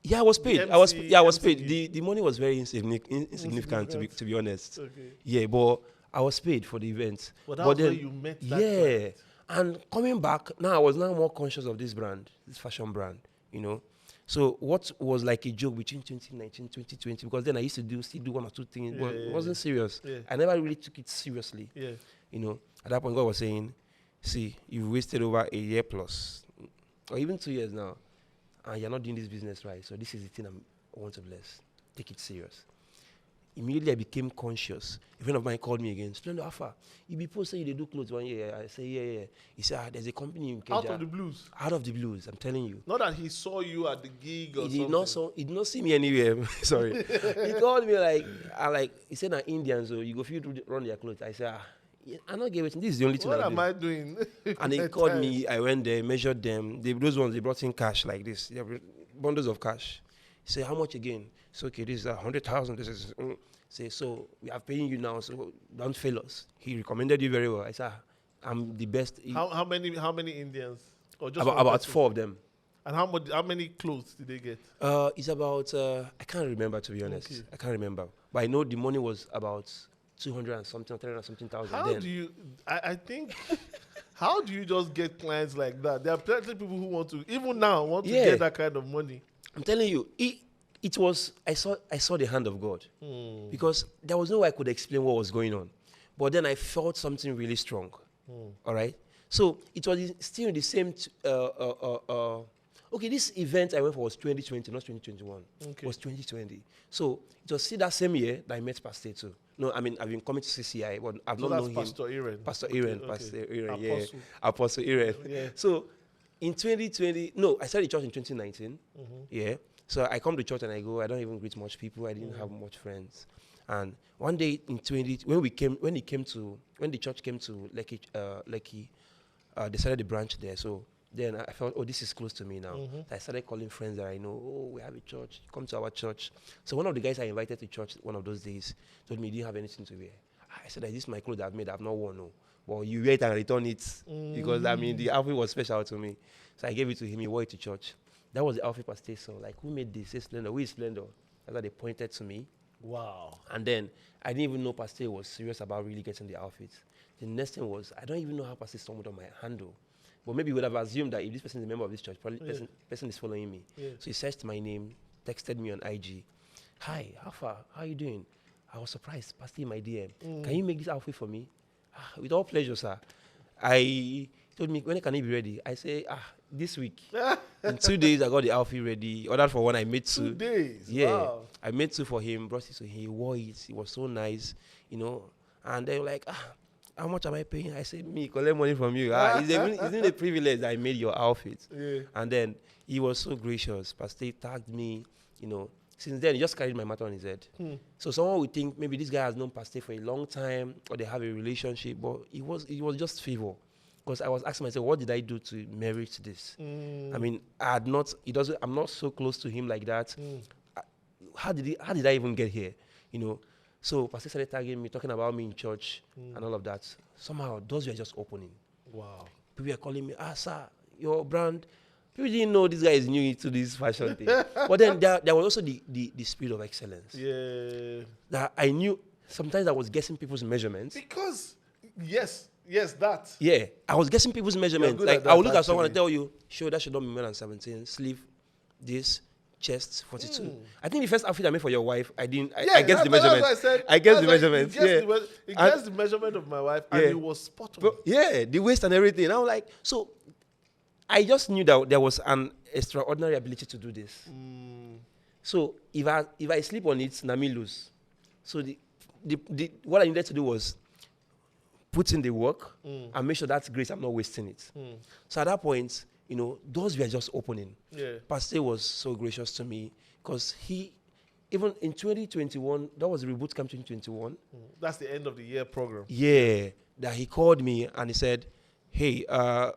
Yeah, I was paid. I was paid. The money was very insignificant to be honest. Okay. Yeah, but I was paid for the event. But that was where you met that client. And coming back, now I was now more conscious of this brand, this fashion brand, So what was like a joke between 2019 and 2020, because then I used to still do 1 or 2 things, but it wasn't serious. Yeah. I never really took it seriously. Yeah. At that point, God was saying, see, you've wasted over a year plus, or even 2 years now, and you're not doing this business right. So this is the thing I want to bless. Take it serious. Immediately I became conscious. A friend of mine called me again. Splendor, Alpha, you be posting you do clothes 1 year. I say, yeah. He said, there's a company in Kenya. Out of the blues. Out of the blues, I'm telling you. Not that he saw you at the gig or something. He did not see me anywhere. Sorry. He called me he said, Indians, so you go feel to run their clothes. I said, Yeah, I'm not getting waiting. This is the only thing What I am do. I doing? And he called me. I went there, measured them. Those ones, they brought in cash like this. They have bundles of cash. He said, how much again? So, okay, this is 100,000. This is... Say, so we are paying you now, so don't fail us. He recommended you very well. I said, I'm the best. How many Indians? Or just about 4 of them. And how many clothes did they get? It's about I can't remember, to be honest. Okay. I can't remember, but I know the money was about 200 and something, 300 and something thousand. How do you? I think. How do you just get clients like that? There are plenty of people who want to, even now, want to get that kind of money. I'm telling you, it was. I saw the hand of God, because there was no way I could explain what was going on, but then I felt something really strong. All right, so it was still in the same. Okay, this event I went for was 2020, not 2021. Okay. It was 2020. So it was still that same year that I met Pastor too. No, I mean, I've been coming to CCI, but I've not known him. Pastor Aaron. Pastor Aaron, okay. Pastor Aaron, yeah. Apostle Aaron. Yeah. So in 2020, no, I started church in 2019. Yeah. So I come to church and I go, I don't even greet much people. I didn't have much friends. And one day in 20, when the church came to Lekki, they started the branch there. So then I felt, oh, this is close to me now. So I started calling friends that I know, oh, we have a church, come to our church. So one of the guys I invited to church one of those days told me he didn't have anything to wear. I said, this is my clothes I've made, I've not worn, no. Well, you wear it and return it, because, I mean, the outfit was special to me. So I gave it to him, he wore it to church. That was the outfit Pastor saw. Like, who made this? Say, Splendor. Who is Splendor? That's why they pointed to me. Wow. And then I didn't even know Pastor was serious about really getting the outfit. The next thing was, I don't even know how Pastor stumbled on my handle. But maybe he would have assumed that if this person is a member of this church, probably person is following me. Yeah. So he searched my name, texted me on IG. Hi, how far? How are you doing? I was surprised. Pastor in my DM. Can you make this outfit for me? With all pleasure, sir. I told me, when can it be ready? I say, this week. In 2 days, I got the outfit ready. Ordered for one, I made 2. 2 days? Yeah. Wow. I made 2 for him, brought it to him. He wore it. It was so nice, you know. And they were like, how much am I paying? I said, me, collect money from you. Isn't it a privilege that I made your outfit? Yeah. And then he was so gracious. Pastor tagged me, you know. Since then, he just carried my matter on his head. So someone would think maybe this guy has known Pastor for a long time, or they have a relationship, but it was just favor. Because I was asking myself, what did I do to merit this? I mean, I'm not so close to him like that. How did I even get here? You know. So Pastor started tagging me, talking about me in church and all of that. Somehow, doors were just opening. Wow. People were calling me, sir, your brand. People didn't know this guy is new to this fashion thing. But then there was also the spirit of excellence. Yeah. That I knew sometimes I was guessing people's measurements. Because, yes, that. Yeah, I was guessing people's measurements. Like, I would look at someone and tell you, sure, that should not be more than 17. Sleeve, this. Chest 42. I think the first outfit I made for your wife, I guessed the measurement. I guessed the measurement. He guessed the measurement of my wife, and it was spot on. Yeah, the waist and everything. I was like, so I just knew that there was an extraordinary ability to do this. So if I sleep on it, Nami lose. So what I needed to do was put in the work and make sure that's grace, I'm not wasting it. So at that point, you know, doors were just opening. Yeah. Pastor was so gracious to me because even in 2021, that was the reboot camp 2021. That's the end of the year program. Yeah, that he called me and he said, "Hey,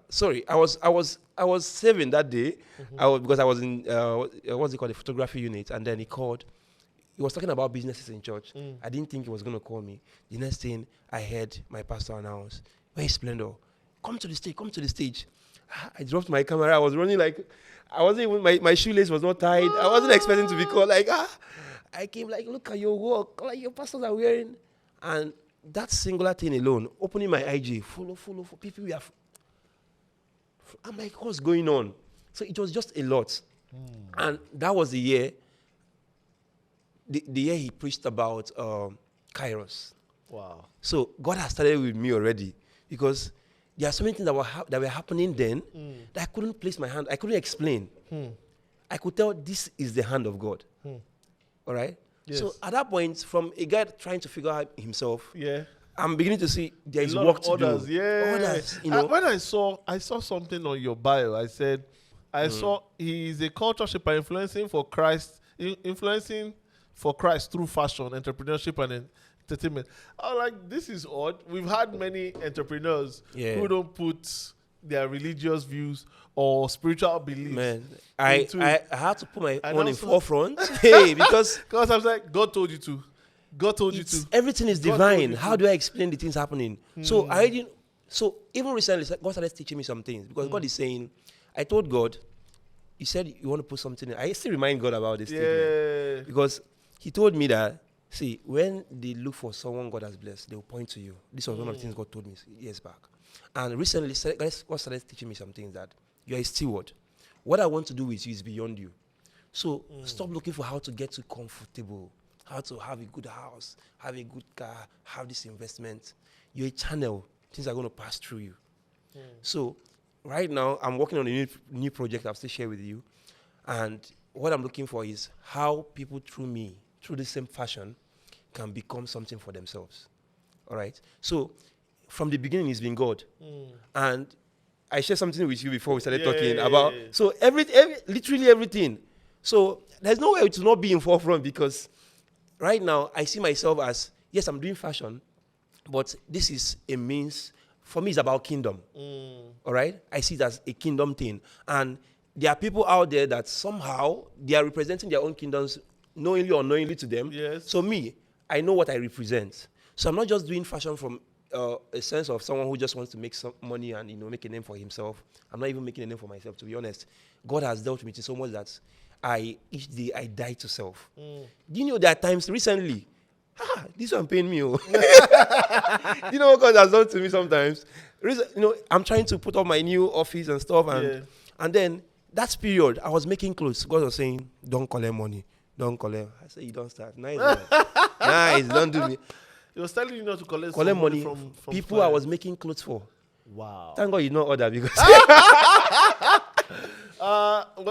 sorry, I was saving that day, because I was in what's it called, the photography unit, and then he called. He was talking about businesses in church. I didn't think he was going to call me. The next thing I heard my pastor announce, "Where is Splendor? Come to the stage, come to the stage." I dropped my camera. I was running like, I wasn't even, my shoelace was not tied. I wasn't expecting to be called. Like, I came like, look at your work, like your pastors are wearing. And that singular thing alone, opening my IG, follow, people we have. I'm like, what's going on? So it was just a lot. And that was the year, the year he preached about Kairos. Wow. So God has started with me already, because there are so many things that were happening then that I couldn't place my hand. I couldn't explain. I could tell this is the hand of God. All right? Yes. So at that point, from a guy trying to figure out himself, I'm beginning to see there is work to do. Others, you know? When I saw something on your bio, I said, I saw he is a culture shaper influencing for Christ, influencing for Christ through fashion, entrepreneurship, and entertainment. I was like, this is odd. We've had many entrepreneurs who don't put their religious views or spiritual beliefs. Man, I had to put my own in forefront. Because I was like, God told you to. God told you to. Everything is divine. How do I explain the things happening? So So even recently, God started teaching me some things because God is saying, I told God, He said you want to put something in. I still remind God about this statement because He told me that, see, when they look for someone God has blessed, they will point to you. This was one of the things God told me years back. And recently, God started teaching me some things that you are a steward. What I want to do with you is beyond you. So stop looking for how to get too comfortable, how to have a good house, have a good car, have this investment. You're a channel. Things are going to pass through you. So right now, I'm working on a new project I'll still share with you. And what I'm looking for is how people through me, through the same fashion, can become something for themselves. All right? So from the beginning, it's been God. And I shared something with you before we started talking about. So literally everything. So there's no way to not be in forefront because right now I see myself as, yes, I'm doing fashion, but this is a means. For me, it's about kingdom. All right? I see it as a kingdom thing. And there are people out there that somehow they are representing their own kingdoms knowingly or unknowingly to them. Yes. So me, I know what I represent. So I'm not just doing fashion from a sense of someone who just wants to make some money and make a name for himself. I'm not even making a name for myself, to be honest. God has dealt with me so much that each day I die to self. Do you know there are times recently, this one paying me. You know what God has done to me sometimes? I'm trying to put up my new office and stuff, and then that period I was making clothes. God was saying, "Don't collect money, don't collect." I said, "You don't start. Nice, nice. Don't do me." He was telling you not to collect money from people I was making clothes for. Wow. Thank God you don't order because.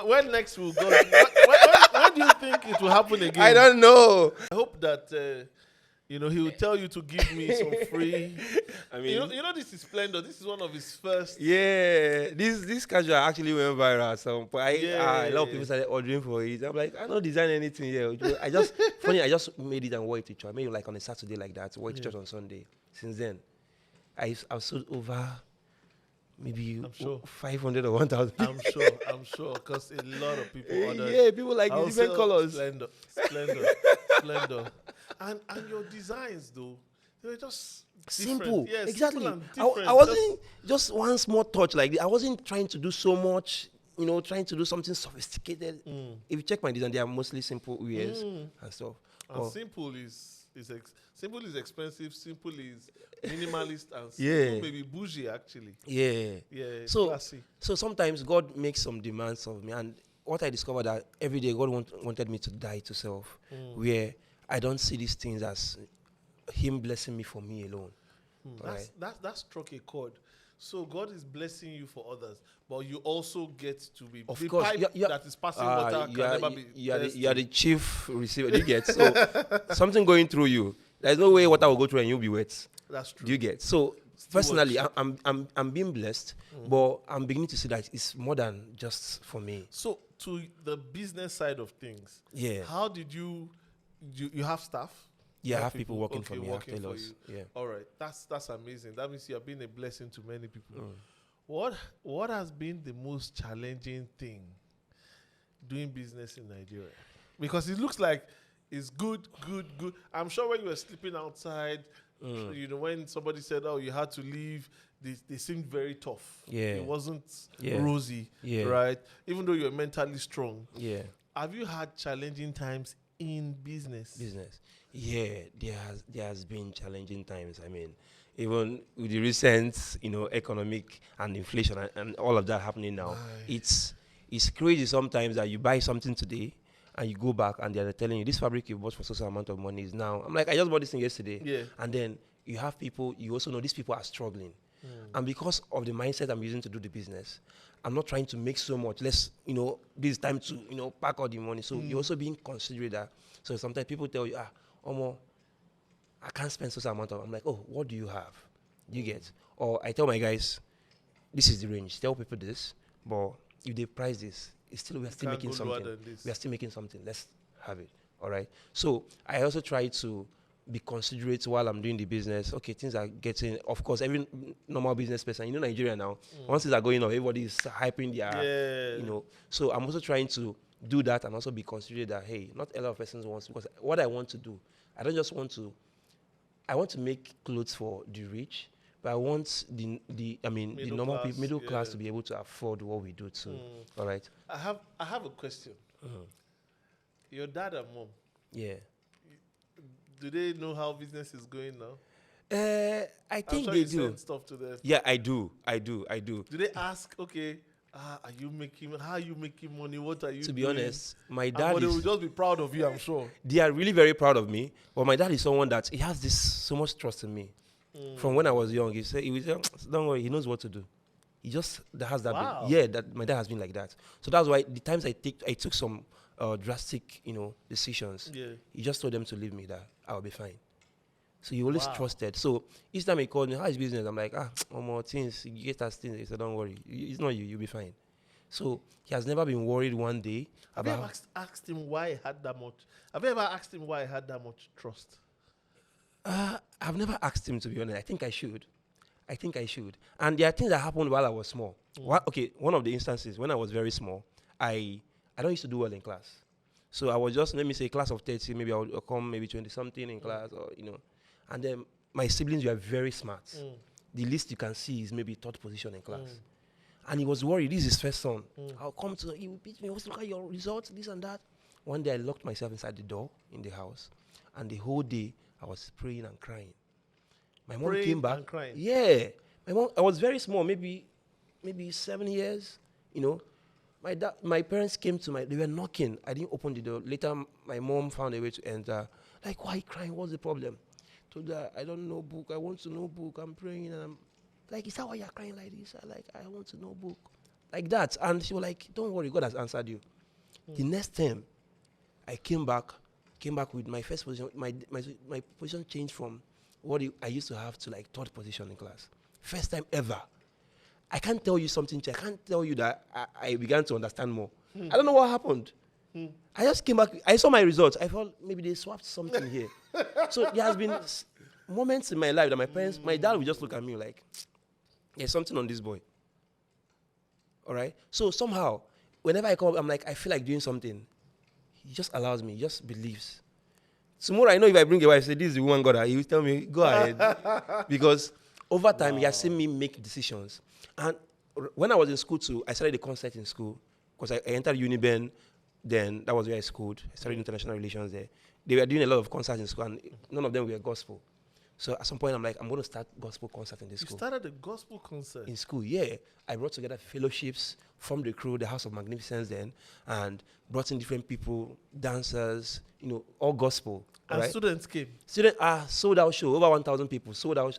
When next we'll go? When do you think it will happen again? I don't know. I hope that he will tell you to give me some free. I mean, this is Splendor. This is one of his first. Yeah, this casual actually went viral. So, but a lot of people started ordering for it. I'm like, I don't design anything here. I just made it and wore it to church. I made it like on a Saturday like that. Wore it to church on Sunday. Since then, I've sold over. Maybe 500 or 1,000. I'm sure, because a lot of people order. Yeah, people like the different colors. Splendor. And your designs, though, they were just simple. Yes, exactly. I wasn't just one small touch like this. I wasn't trying to do so much, trying to do something sophisticated. If you check my design, they are mostly simple wears and stuff. And simple is expensive. Simple is minimalist, and simple maybe bougie actually. Yeah. So classy. So sometimes God makes some demands of me, and what I discovered that every day God wanted me to die to self, where I don't see these things as Him blessing me for me alone. That struck a chord. So God is blessing you for others, but you also get to be of the course, pipe that is passing water can never be. You are the chief receiver. You get so something going through you. There's no way water will go through and you'll be wet. That's true. Do you get? So personally, I'm being blessed, but I'm beginning to see that it's more than just for me. So to the business side of things, how did you have staff? Yeah, I have people working for me. I have tailors. Yeah. All right. That's amazing. That means you have been a blessing to many people. What has been the most challenging thing doing business in Nigeria? Because it looks like it's good. I'm sure when you were sleeping outside, when somebody said, "Oh, you had to leave," they seemed very tough. Yeah. It wasn't rosy, right? Even though you're mentally strong. Yeah. Have you had challenging times in business? Yeah, there has been challenging times. I mean, even with the recent, economic and inflation and all of that happening now, it's crazy sometimes that you buy something today and you go back and they're telling you this fabric you bought for such an amount of money is now. I'm like, I just bought this thing yesterday. Yeah. And then you have people, you also know these people are struggling. And because of the mindset I'm using to do the business, I'm not trying to make so much. This is time to, pack all the money. So you're also being considerate that. So sometimes people tell you, Omo, I can't spend such an amount of. I'm like, oh, what do you have? You get? Or I tell my guys, this is the range. Tell people this, but if they price this, we are still making something. We are still making something. Let's have it. All right. So I also try to be considerate while I'm doing the business. Okay, things are getting, of course, every normal business person, you know, Nigeria now, once things are going on, everybody is hyping their, you know. So I'm also trying to do that and also be considerate that, hey, not a lot of persons want, because what I want to do, I don't just want to, I want to make clothes for the rich, but I want the normal people, middle class, to be able to afford what we do too. All right. I have a question. Your dad and mom. Yeah. Do they know how business is going now? I think I'm sure they you do. send stuff to them. Yeah, I do. Do they ask, okay, how are you making money? What are you doing? To be honest, my dad but they will just be proud of you, I'm sure. They are really very proud of me. But my dad is someone that he has this so much trust in me. From when I was young, he would say, don't worry, he knows what to do. He just has that. Wow. That my dad has been like that. So that's why the times I took some drastic, decisions. Yeah. He just told them to leave me, that I'll be fine. So he always trusted. So each time he called me, how is business? I'm like, one more things, you get us things. He said, don't worry, it's not you'll be fine. So he has never been worried one day Have you ever asked him why he had that much? Have you ever asked him why he had that much trust? I've never asked him, to be honest. I think I should. And there are things that happened while I was small. One of the instances, when I was very small, I don't used to do well in class. So I was just, let me say, class of 30, maybe I would come maybe 20-something in class, or, And then my siblings were very smart. The least you can see is maybe third position in class. And he was worried. This is his first son. I'll come to, he will beat me. Look at your results, this and that. One day I locked myself inside the door in the house. And the whole day I was praying and crying. My mom came back. And crying. Yeah. My mom, I was very small, maybe 7 years, My parents came they were knocking. I didn't open the door. Later, my mom found a way to enter. Like, why are you crying? What's the problem? Told her, I don't know book. I want to know book. I'm praying. And I'm like, is that why you're crying like this? I want to know book. Like that. And she was like, don't worry, God has answered you. The next time, I came back with my first position. My position changed from what I used to have to like third position in class. First time ever. I can't tell you something. I can't tell you that I began to understand more. I don't know what happened. I just came back. I saw my results. I thought maybe they swapped something here. So there has been moments in my life that my dad would just look at me like, there's something on this boy. All right? So somehow, whenever I come up, I'm like, I feel like doing something. He just allows me. He just believes. Tomorrow, I know if I bring a wife, say, this is the woman God, he will tell me, go ahead. Because over time, he has seen me make decisions. And when I was in school too, I started a concert in school because I entered Uniben. Then that was where I schooled. I studied international relations there. They were doing a lot of concerts in school, and none of them were gospel. So at some point, I'm like, I'm going to start gospel concert in this school. You started a gospel concert? In school, yeah. I brought together fellowships, formed the crew, the House of Magnificence then, and brought in different people, dancers, all gospel. And right? Students came? Students, sold out show, over 1,000 people, sold out.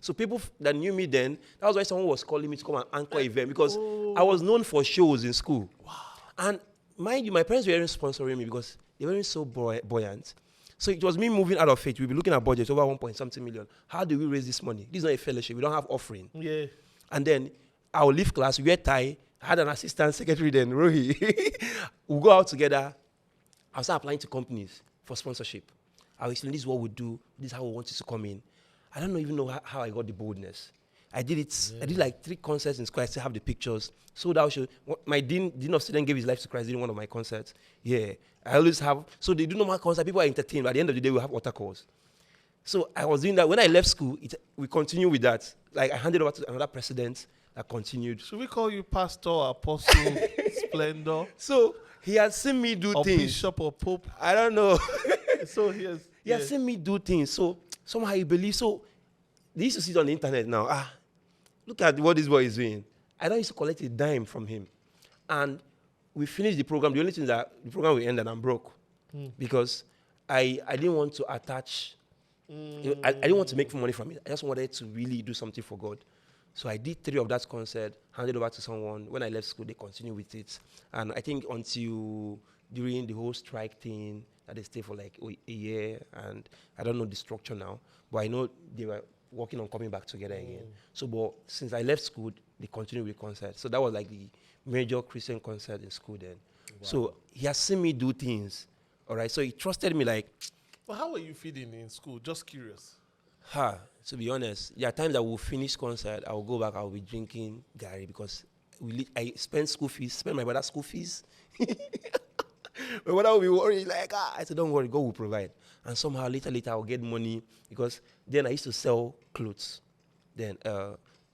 So people that knew me then, that was why someone was calling me to come and anchor event, because I was known for shows in school. Wow. And mind you, my parents weren't sponsoring me because they weren't so buoyant. So it was me moving out of it. We'll be looking at budget over 1.something million. How do we raise this money? This is not a fellowship. We don't have offering. Yeah. And then I'll leave class, we wear tie. I had an assistant secretary then, Rohi. We'll go out together. I'll start applying to companies for sponsorship. I'll explain, this is what we do. This is how we want you to come in. I don't even know how I got the boldness. I did it. Yeah. I did like 3 concerts in school. I still have the pictures. Sold out show. My dean of students gave his life to Christ during one of my concerts. Yeah. I always have. So they do normal concerts. People are entertained. But at the end of the day, we have altar calls. So I was doing that. When I left school, we continue with that. Like I handed over to another president that continued. Should we call you Pastor, Apostle, Splendor? So he has seen me do things. Or Bishop or Pope? I don't know. So he has seen me do things. So somehow he believes. So they used to see it on the internet now. Look at what this boy is doing. I don't used to collect a dime from him. And we finished the program. The only thing that the program will end and I'm broke. Because I didn't want to attach. I didn't want to make money from it. I just wanted to really do something for God. So I did 3 of that concert, handed over to someone. When I left school, they continued with it. And I think until during the whole strike thing, that they stayed for like a year. And I don't know the structure now. But I know they were working on coming back together again. So, but since I left school, they continued with concerts. So that was like the major Christian concert in school then. Wow. So he has seen me do things All right. So he trusted me like, But how were you feeding in school? Just curious. to be honest, there are times that we'll finish concert, I'll go back, I'll be drinking Gary because I spend my brother's school fees. My brother will be worried, like, I said, don't worry, God will provide. And somehow later I'll get money because then I used to sell clothes. Then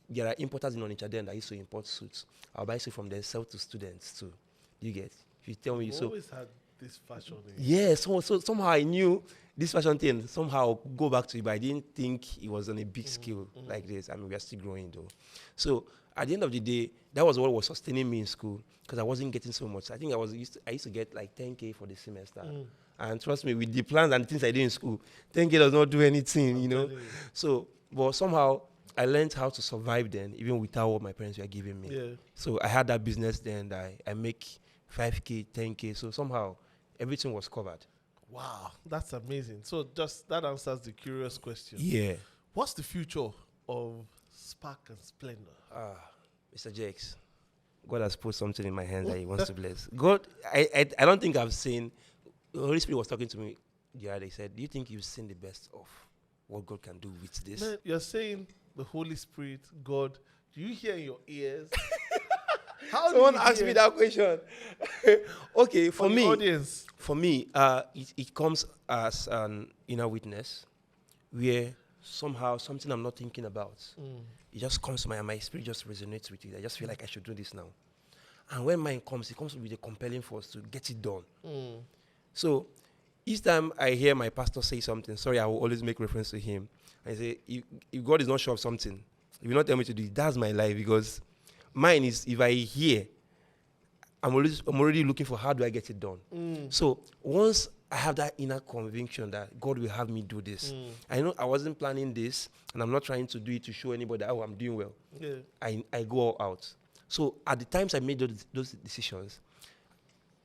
there are importers in Onitsha then that used to import suits. I'll buy suits from them, sell to students too. You get? If you tell me You so. always had this fashion. Yeah, so somehow I knew this fashion thing. Somehow I'll go back to it, but I didn't think it was on a big scale like this. I mean, we are still growing though. So at the end of the day, that was what was sustaining me in school because I wasn't getting so much. I think I used to get like 10K for the semester. And trust me, with the plans and things I did in school, 10K does not do anything, you know. So, but somehow I learned how to survive then, even without what my parents were giving me. Yeah. So I had that business then that I make 5K, 10K. So somehow everything was covered. Wow, that's amazing. So just that answers the curious question. Yeah. What's the future of Spark and Splendor? Mr. Jakes, God has put something in my hands that He wants to bless. God, I don't think I've seen. The Holy Spirit was talking to me the other day. He said, "Do you think you've seen the best of what God can do with this?" Man, you're saying the Holy Spirit, God. Do you hear in your ears? How Someone asked me that question. Okay, for me, audience. For me, it comes as an inner witness, where somehow something I'm not thinking about, it just comes to my spirit just resonates with it. I just feel like I should do this now. And when mine comes, it comes with a compelling force to get it done. So each time I hear my pastor say something, sorry, I will always make reference to him. I say, if God is not sure of something, if you not tell me to do it, that's my life. Because mine is, if I hear, I'm already looking for how do I get it done. So once I have that inner conviction that God will have me do this, I know I wasn't planning this, and I'm not trying to do it to show anybody how I'm doing well. Yeah. I go all out. So at the times I made those decisions,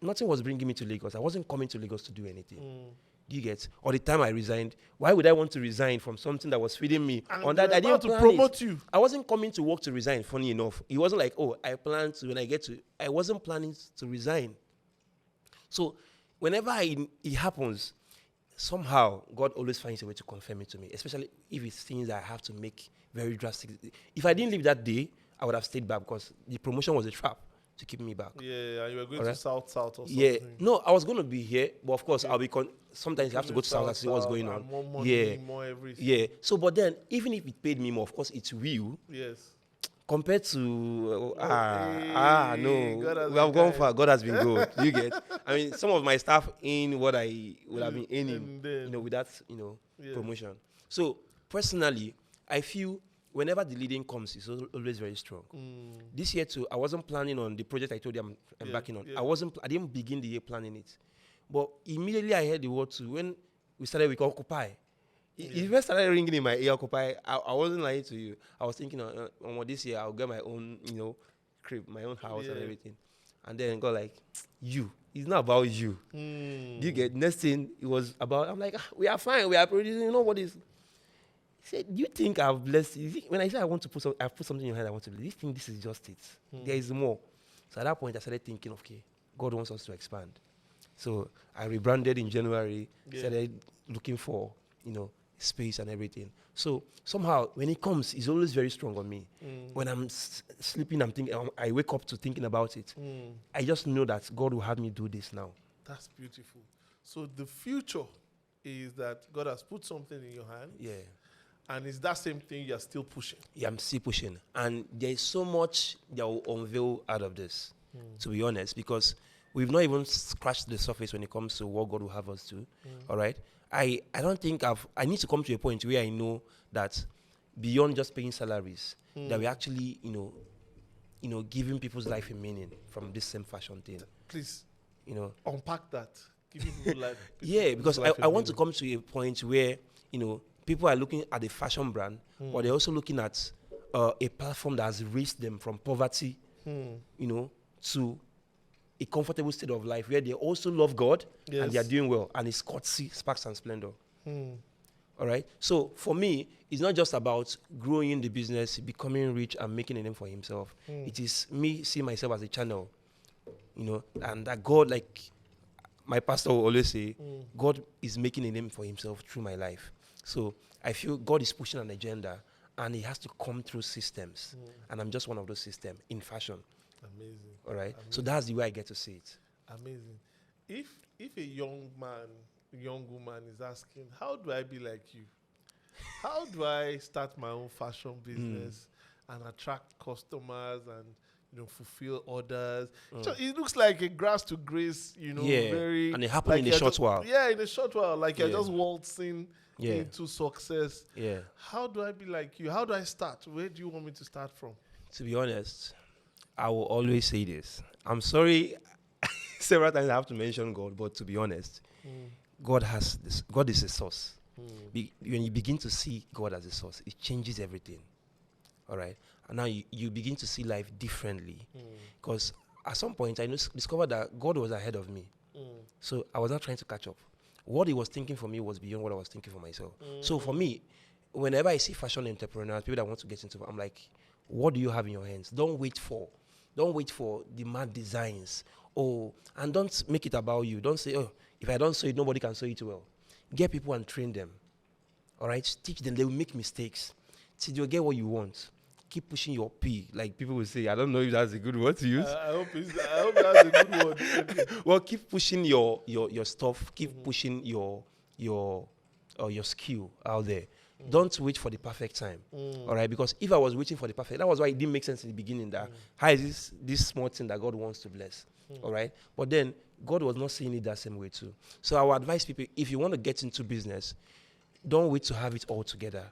nothing was bringing me to Lagos. I wasn't coming to Lagos to do anything. Do you get? Or the time I resigned, why would I want to resign from something that was feeding me? And on that I didn't to plan promote it. you. I wasn't coming to work to resign, funny enough. It wasn't like, oh, I plan to, when I get to, I wasn't planning to resign. So whenever it happens, somehow God always finds a way to confirm it to me, especially if it's things that I have to make very drastic. If I didn't leave that day, I would have stayed back because the promotion was a trap to keep me back. Yeah, and you were going to South or something. Yeah, no, I was going to be here, but of course, I'll be. Sometimes you have to go to South and see what's going on. More money, more everything. Yeah. So, but then, even if it paid me more, of course, it's real. Yes. Compared to no, we have gone far. God has been good. You get? I mean, some of my staff in what I would have been earning, with that, promotion. So personally, I feel whenever the leading comes, it's always very strong. This year too, I wasn't planning on the project I told you I'm backing on. Yeah. I didn't begin the year planning it, but immediately I heard the word too. When we started with Occupy, it first started ringing in my ear. Occupy. I wasn't lying to you. I was thinking, on this year I'll get my own, crib, my own house and everything. And then God like, it's not about you. You get? Next thing it was about. I'm like, we are fine. We are producing. You know what is? He said, you think I've blessed you? When I say I want to I've put something in your hand, I want to believe. You think this is just it? There is more. So at that point, I started thinking, okay, God wants us to expand. So I rebranded in January, started looking for, space and everything. So somehow, when it comes, it's always very strong on me. When I'm sleeping, I'm thinking, I wake up to thinking about it. I just know that God will have me do this now. That's beautiful. So the future is that God has put something in your hand. Yeah. And it's that same thing you're still pushing. Yeah, I'm still pushing. And there is so much that will unveil out of this, to be honest, because we've not even scratched the surface when it comes to what God will have us do. All right? I don't think I need to come to a point where I know that beyond just paying salaries, that we actually, giving people's life a meaning from this same fashion thing. Please, unpack that. Giving people life. Yeah, because I want to come to a point where, people are looking at a fashion brand, but they're also looking at a platform that has raised them from poverty, to a comfortable state of life where they also love God and they are doing well. And it's courtesy, Sparks and Splendor. All right? So for me, it's not just about growing the business, becoming rich and making a name for himself. It is me seeing myself as a channel, and that God, my pastor will always say, God is making a name for himself through my life. So I feel God is pushing an agenda, and he has to come through systems. And I'm just one of those systems in fashion. Amazing. All right. Amazing. So that's the way I get to see it. Amazing. If a young man, young woman is asking, how do I be like you? How do I start my own fashion business and attract customers and fulfill orders? So it looks like a grass to grace, very, and it happened like in a short while. Yeah, in a short while, like you're just waltzing into success. Yeah. How do I be like you? How do I start? Where do you want me to start from? To be honest, I will always say this. I'm sorry, several times I have to mention God, but to be honest, God has this. God is a source. When you begin to see God as a source, it changes everything. All right? And now you begin to see life differently. Because at some point, I discovered that God was ahead of me. So I was not trying to catch up. What he was thinking for me was beyond what I was thinking for myself. So for me, whenever I see fashion entrepreneurs, people that want to get into it, I'm like, what do you have in your hands? Don't wait for the mad designs. And don't make it about you. Don't say, if I don't sew it, nobody can sew it well. Get people and train them. All right? Teach them. They will make mistakes. Till you get what you want. Keep pushing your P. Like people will say, I don't know if that's a good word to use. I hope that's a good word. Okay. Well, keep pushing your stuff. Keep pushing your skill out there. Don't wait for the perfect time. All right? Because if I was waiting for the perfect, that was why it didn't make sense in the beginning that how is this small thing that God wants to bless? All right? But then God was not seeing it that same way too. So I would advise people, if you want to get into business, don't wait to have it all together.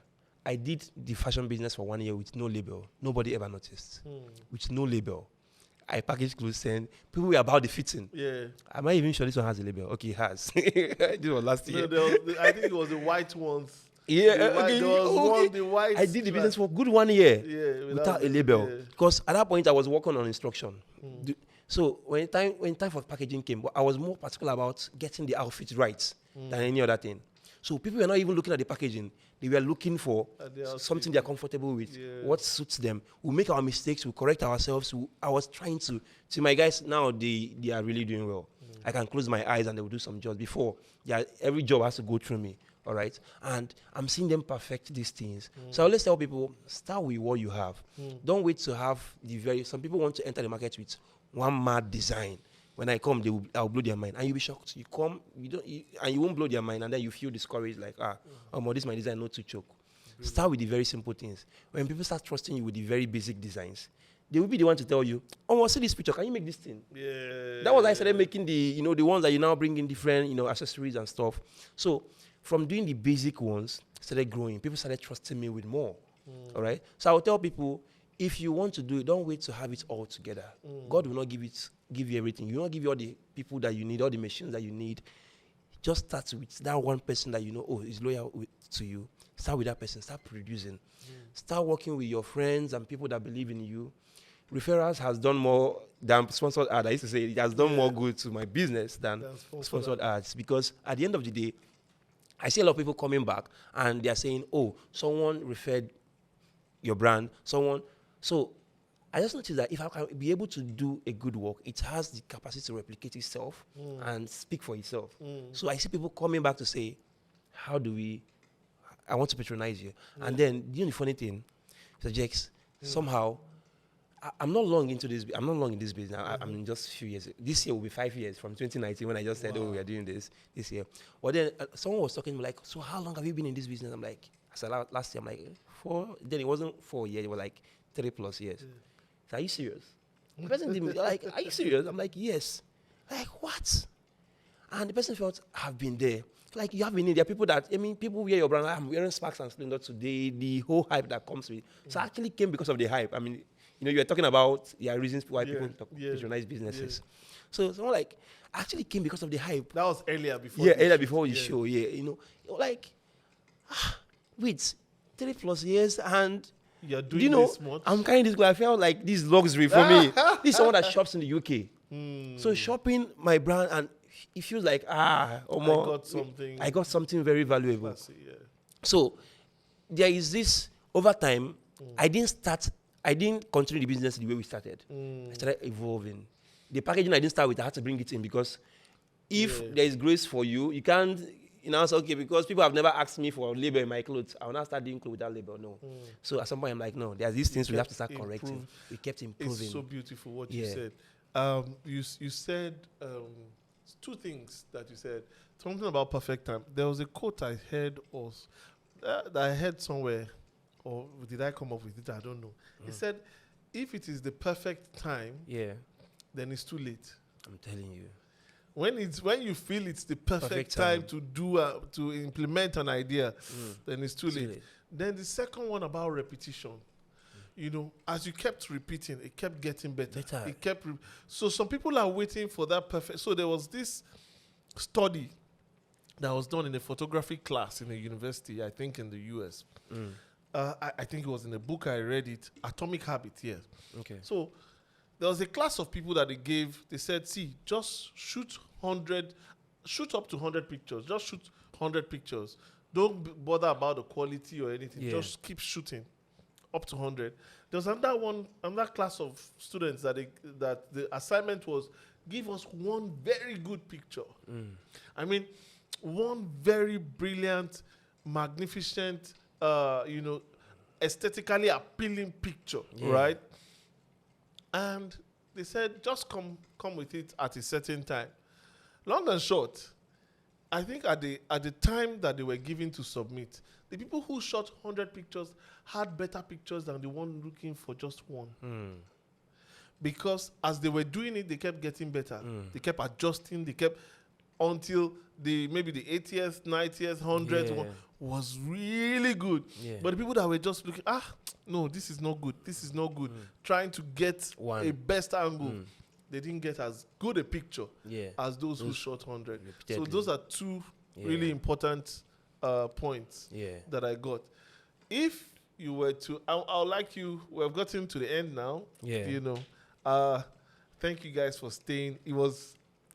I did the fashion business for 1 year with no label. Nobody ever noticed. With no label. I packaged clothes and people were about the fitting. Yeah. Am I even sure this one has a label? Okay, it has. This was last year. I think it was the white ones. Yeah, The white. I did the business for good 1 year. Yeah, without a label. Because at that point I was working on instruction. So when time for packaging came, I was more particular about getting the outfit right than any other thing. So people were not even looking at the packaging. They were looking for something they're comfortable with, what suits them. We make our mistakes, we correct ourselves. I was trying to my guys now, they are really doing well. I can close my eyes and they will do some jobs. Before, every job has to go through me. All right, and I'm seeing them perfect these things. So I always tell people, start with what you have. Don't wait to have some people want to enter the market with one mad design. When I come, I'll blow their mind, and you'll be shocked. You come, and you won't blow their mind, and then you feel discouraged, like, this is my design, not too choke. Start with the very simple things. When people start trusting you with the very basic designs, they will be the one to tell you, see this picture, can you make this thing? Yeah. That was I started making the ones that you now bring in different, accessories and stuff. So from doing the basic ones, started growing. People started trusting me with more. All right. So I will tell people, if you want to do it, don't wait to have it all together. God will not give you everything. He will not give you all the people that you need, all the machines that you need. Just start with that one person that is loyal to you. Start with that person. Start producing. Start working with your friends and people that believe in you. Referrals has done more than sponsored ads. I used to say it has done more good to my business than sponsored ads, because at the end of the day, I see a lot of people coming back and they are saying, someone referred your brand, So I just noticed that if I can be able to do a good work, it has the capacity to replicate itself and speak for itself. So I see people coming back to say, I want to patronize you. And then, the funny thing, so Jex, somehow, I'm not long into this. I'm not long in this business. I'm just a few years. This year will be 5 years from 2019 when I just said, we are doing this year. But then someone was talking to me like, so how long have you been in this business? I'm like, I said last year, I'm like, 4. Then it wasn't 4 years. It was like 3+ years. So, are you serious? The person didn't like, are you serious? I'm like, yes. Like, what? And the person felt, I've been there. Like, you have been in there. People people wear your brand. I'm wearing Sparks and Splendor today. The whole hype that comes with it. So I actually came because of the hype. You were talking about reasons why people patronize businesses. So someone like, I actually came because of the hype. That was earlier before. Yeah, earlier before the show. Yeah, wait, 3+ years and you're doing this much. I'm carrying this. I felt like this is luxury for me. This is someone that shops in the UK. So shopping my brand, and it feels like I got something very valuable. Classy, yeah. So there is this over time. I didn't continue the business the way we started. I started evolving. The packaging I didn't start with, I had to bring it in because If there is grace for you, you can't, say, okay, because people have never asked me for label in my clothes, I will not start doing clothes without label. No. So at some point, I'm like, no, there's these things we have to start correcting. We kept improving. It's so beautiful what you said. You said two things that you said. Something about perfect time. There was a quote I heard that I heard somewhere, or did I come up with it? I don't know. It said, if it is the perfect time, then it's too late. I'm telling you. When you feel it's the perfect time to do to implement an idea, then it's too late. Then the second one about repetition. As you kept repeating, it kept getting better. It kept so some people are waiting for that perfect. So there was this study that was done in a photography class in a university, I think in the US. I think it was in a book I read it, Atomic Habit. Yes. Okay. So there was a class of people that they said, see, just shoot up to 100 pictures. Just shoot 100 pictures. Don't bother about the quality or anything. Yeah. Just keep shooting up to 100. There was another class of students that the assignment was, give us one very good picture. I mean, one very brilliant, magnificent, aesthetically appealing picture, right? And they said, just come with it at a certain time. Long and short, I think at the time that they were given to submit, the people who shot 100 pictures had better pictures than the one looking for just one. Because as they were doing it, they kept getting better. They kept adjusting. They kept until maybe the 80th, 90th, 100th was really good. But the people that were just looking, no, this is not good. This is not good. Trying to get a best angle. They didn't get as good a picture as those who shot 100. So those are two really important points that I got. If you were to, I'll like you, we've gotten to the end now. Thank you guys for staying. It was,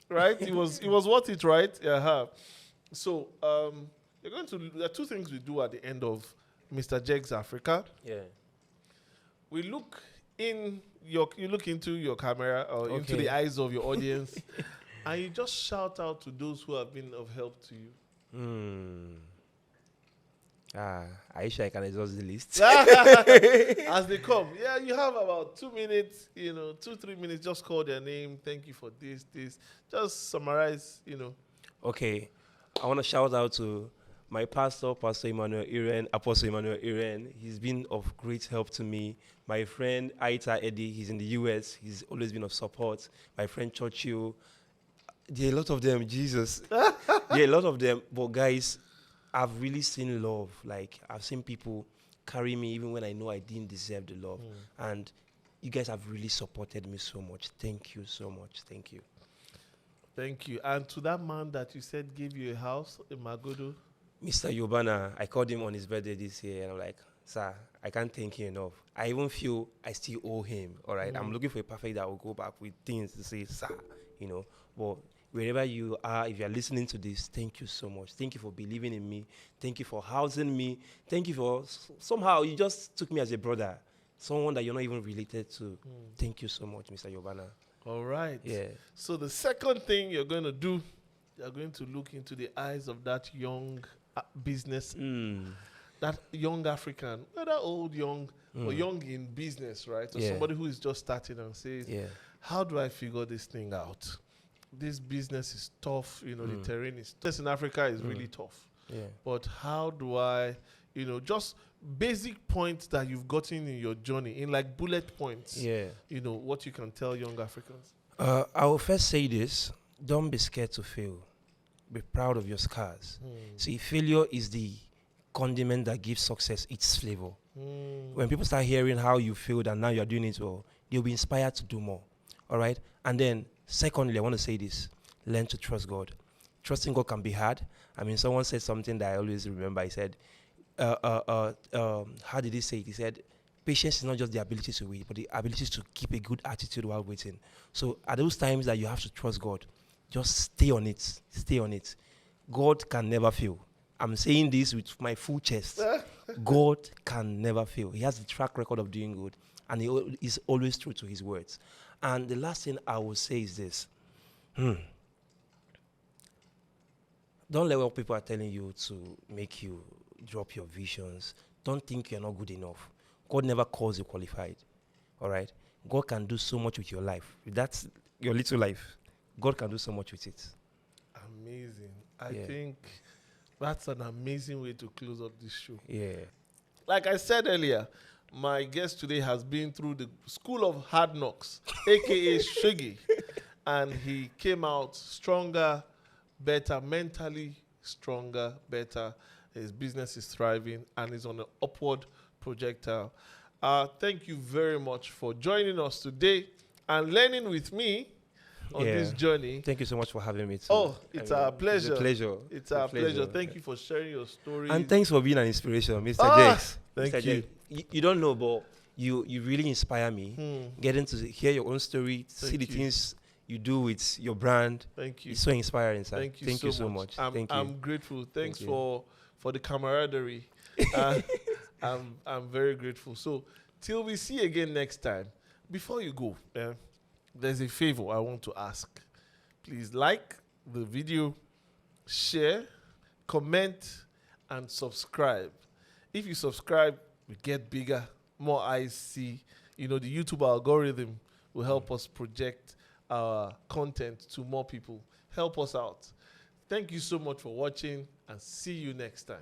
right? it was worth it, right? So, there are two things we do at the end of Mr. Jegs Africa. We look you look into your camera or into the eyes of your audience and you just shout out to those who have been of help to you. Are you sure I can exhaust the list? As they come. Yeah, you have about 2 minutes, 2-3 minutes, just call their name. Thank you for this. Just summarize, Okay. I want to shout out to my pastor, Pastor Emmanuel Iren, Apostle Emmanuel Iren. He's been of great help to me. My friend Aita Eddie, he's in the US. He's always been of support. My friend Churchill. There are a lot of them, Jesus. There are a lot of them. But guys, I've really seen love. Like, I've seen people carry me even when I know I didn't deserve the love. And you guys have really supported me so much. Thank you so much. Thank you. Thank you. And to that man that you said gave you a house in Magodo? Mr. Yobana, I called him on his birthday this year, and I'm like, sir, I can't thank you enough. I even feel I still owe him, all right? I'm looking for a perfect that will go back with things to say, sir, But wherever you are, if you're listening to this, thank you so much. Thank you for believing in me. Thank you for housing me. Thank you for, somehow, you just took me as a brother, someone that you're not even related to. Thank you so much, Mr. Yobana. All right. Yeah. So the second thing you're going to do, you're going to look into the eyes of that young business, that young African, whether old, young, or young in business, right? So somebody who is just starting and says, how do I figure this thing out? This business is tough, the terrain is tough. In Africa is really tough. But how do I, just basic points that you've gotten in your journey, in like bullet points, what you can tell young Africans? I will first say this, don't be scared to fail. Be proud of your scars. See, failure is the condiment that gives success its flavor. When people start hearing how you failed and now you're doing it well, they'll be inspired to do more. All right? And then, secondly, I want to say this. Learn to trust God. Trusting God can be hard. I mean, someone said something that I always remember. He said, how did he say it? He said, patience is not just the ability to wait, but the ability to keep a good attitude while waiting. So at those times that you have to trust God, just stay on it. Stay on it. God can never fail. I'm saying this with my full chest. God can never fail. He has the track record of doing good, and he is always true to his words. And the last thing I will say is this. don't let what people are telling you to make you drop your visions. Don't think you're not good enough. God never calls you qualified. All right? God can do so much with your life. If that's your little life, God can do so much with it. Amazing. I think that's an amazing way to close up this show. Yeah. Like I said earlier, my guest today has been through the School of Hard Knocks, aka Shiggy, and he came out stronger, better, mentally stronger, better. His business is thriving and is on an upward projectile. Thank you very much for joining us today and learning with me on this journey. Thank you so much for having me too. Oh, it's our pleasure. It's a pleasure. It's our pleasure. Thank you for sharing your story. And thanks for being an inspiration, Mr. Jakes. Thank Mr. you. You don't know, but you really inspire me. Getting to hear your own story, see the things you do with your brand. Thank you. It's so inspiring, sir. Thank you so much. I'm grateful. Thanks for the camaraderie. I'm very grateful. So till we see again next time, before you go, there's a favor I want to ask. Please like the video, share, comment, and subscribe. If you subscribe, we get bigger, more eyes see. The YouTube algorithm will help us project our content to more people. Help us out. Thank you so much for watching, and see you next time.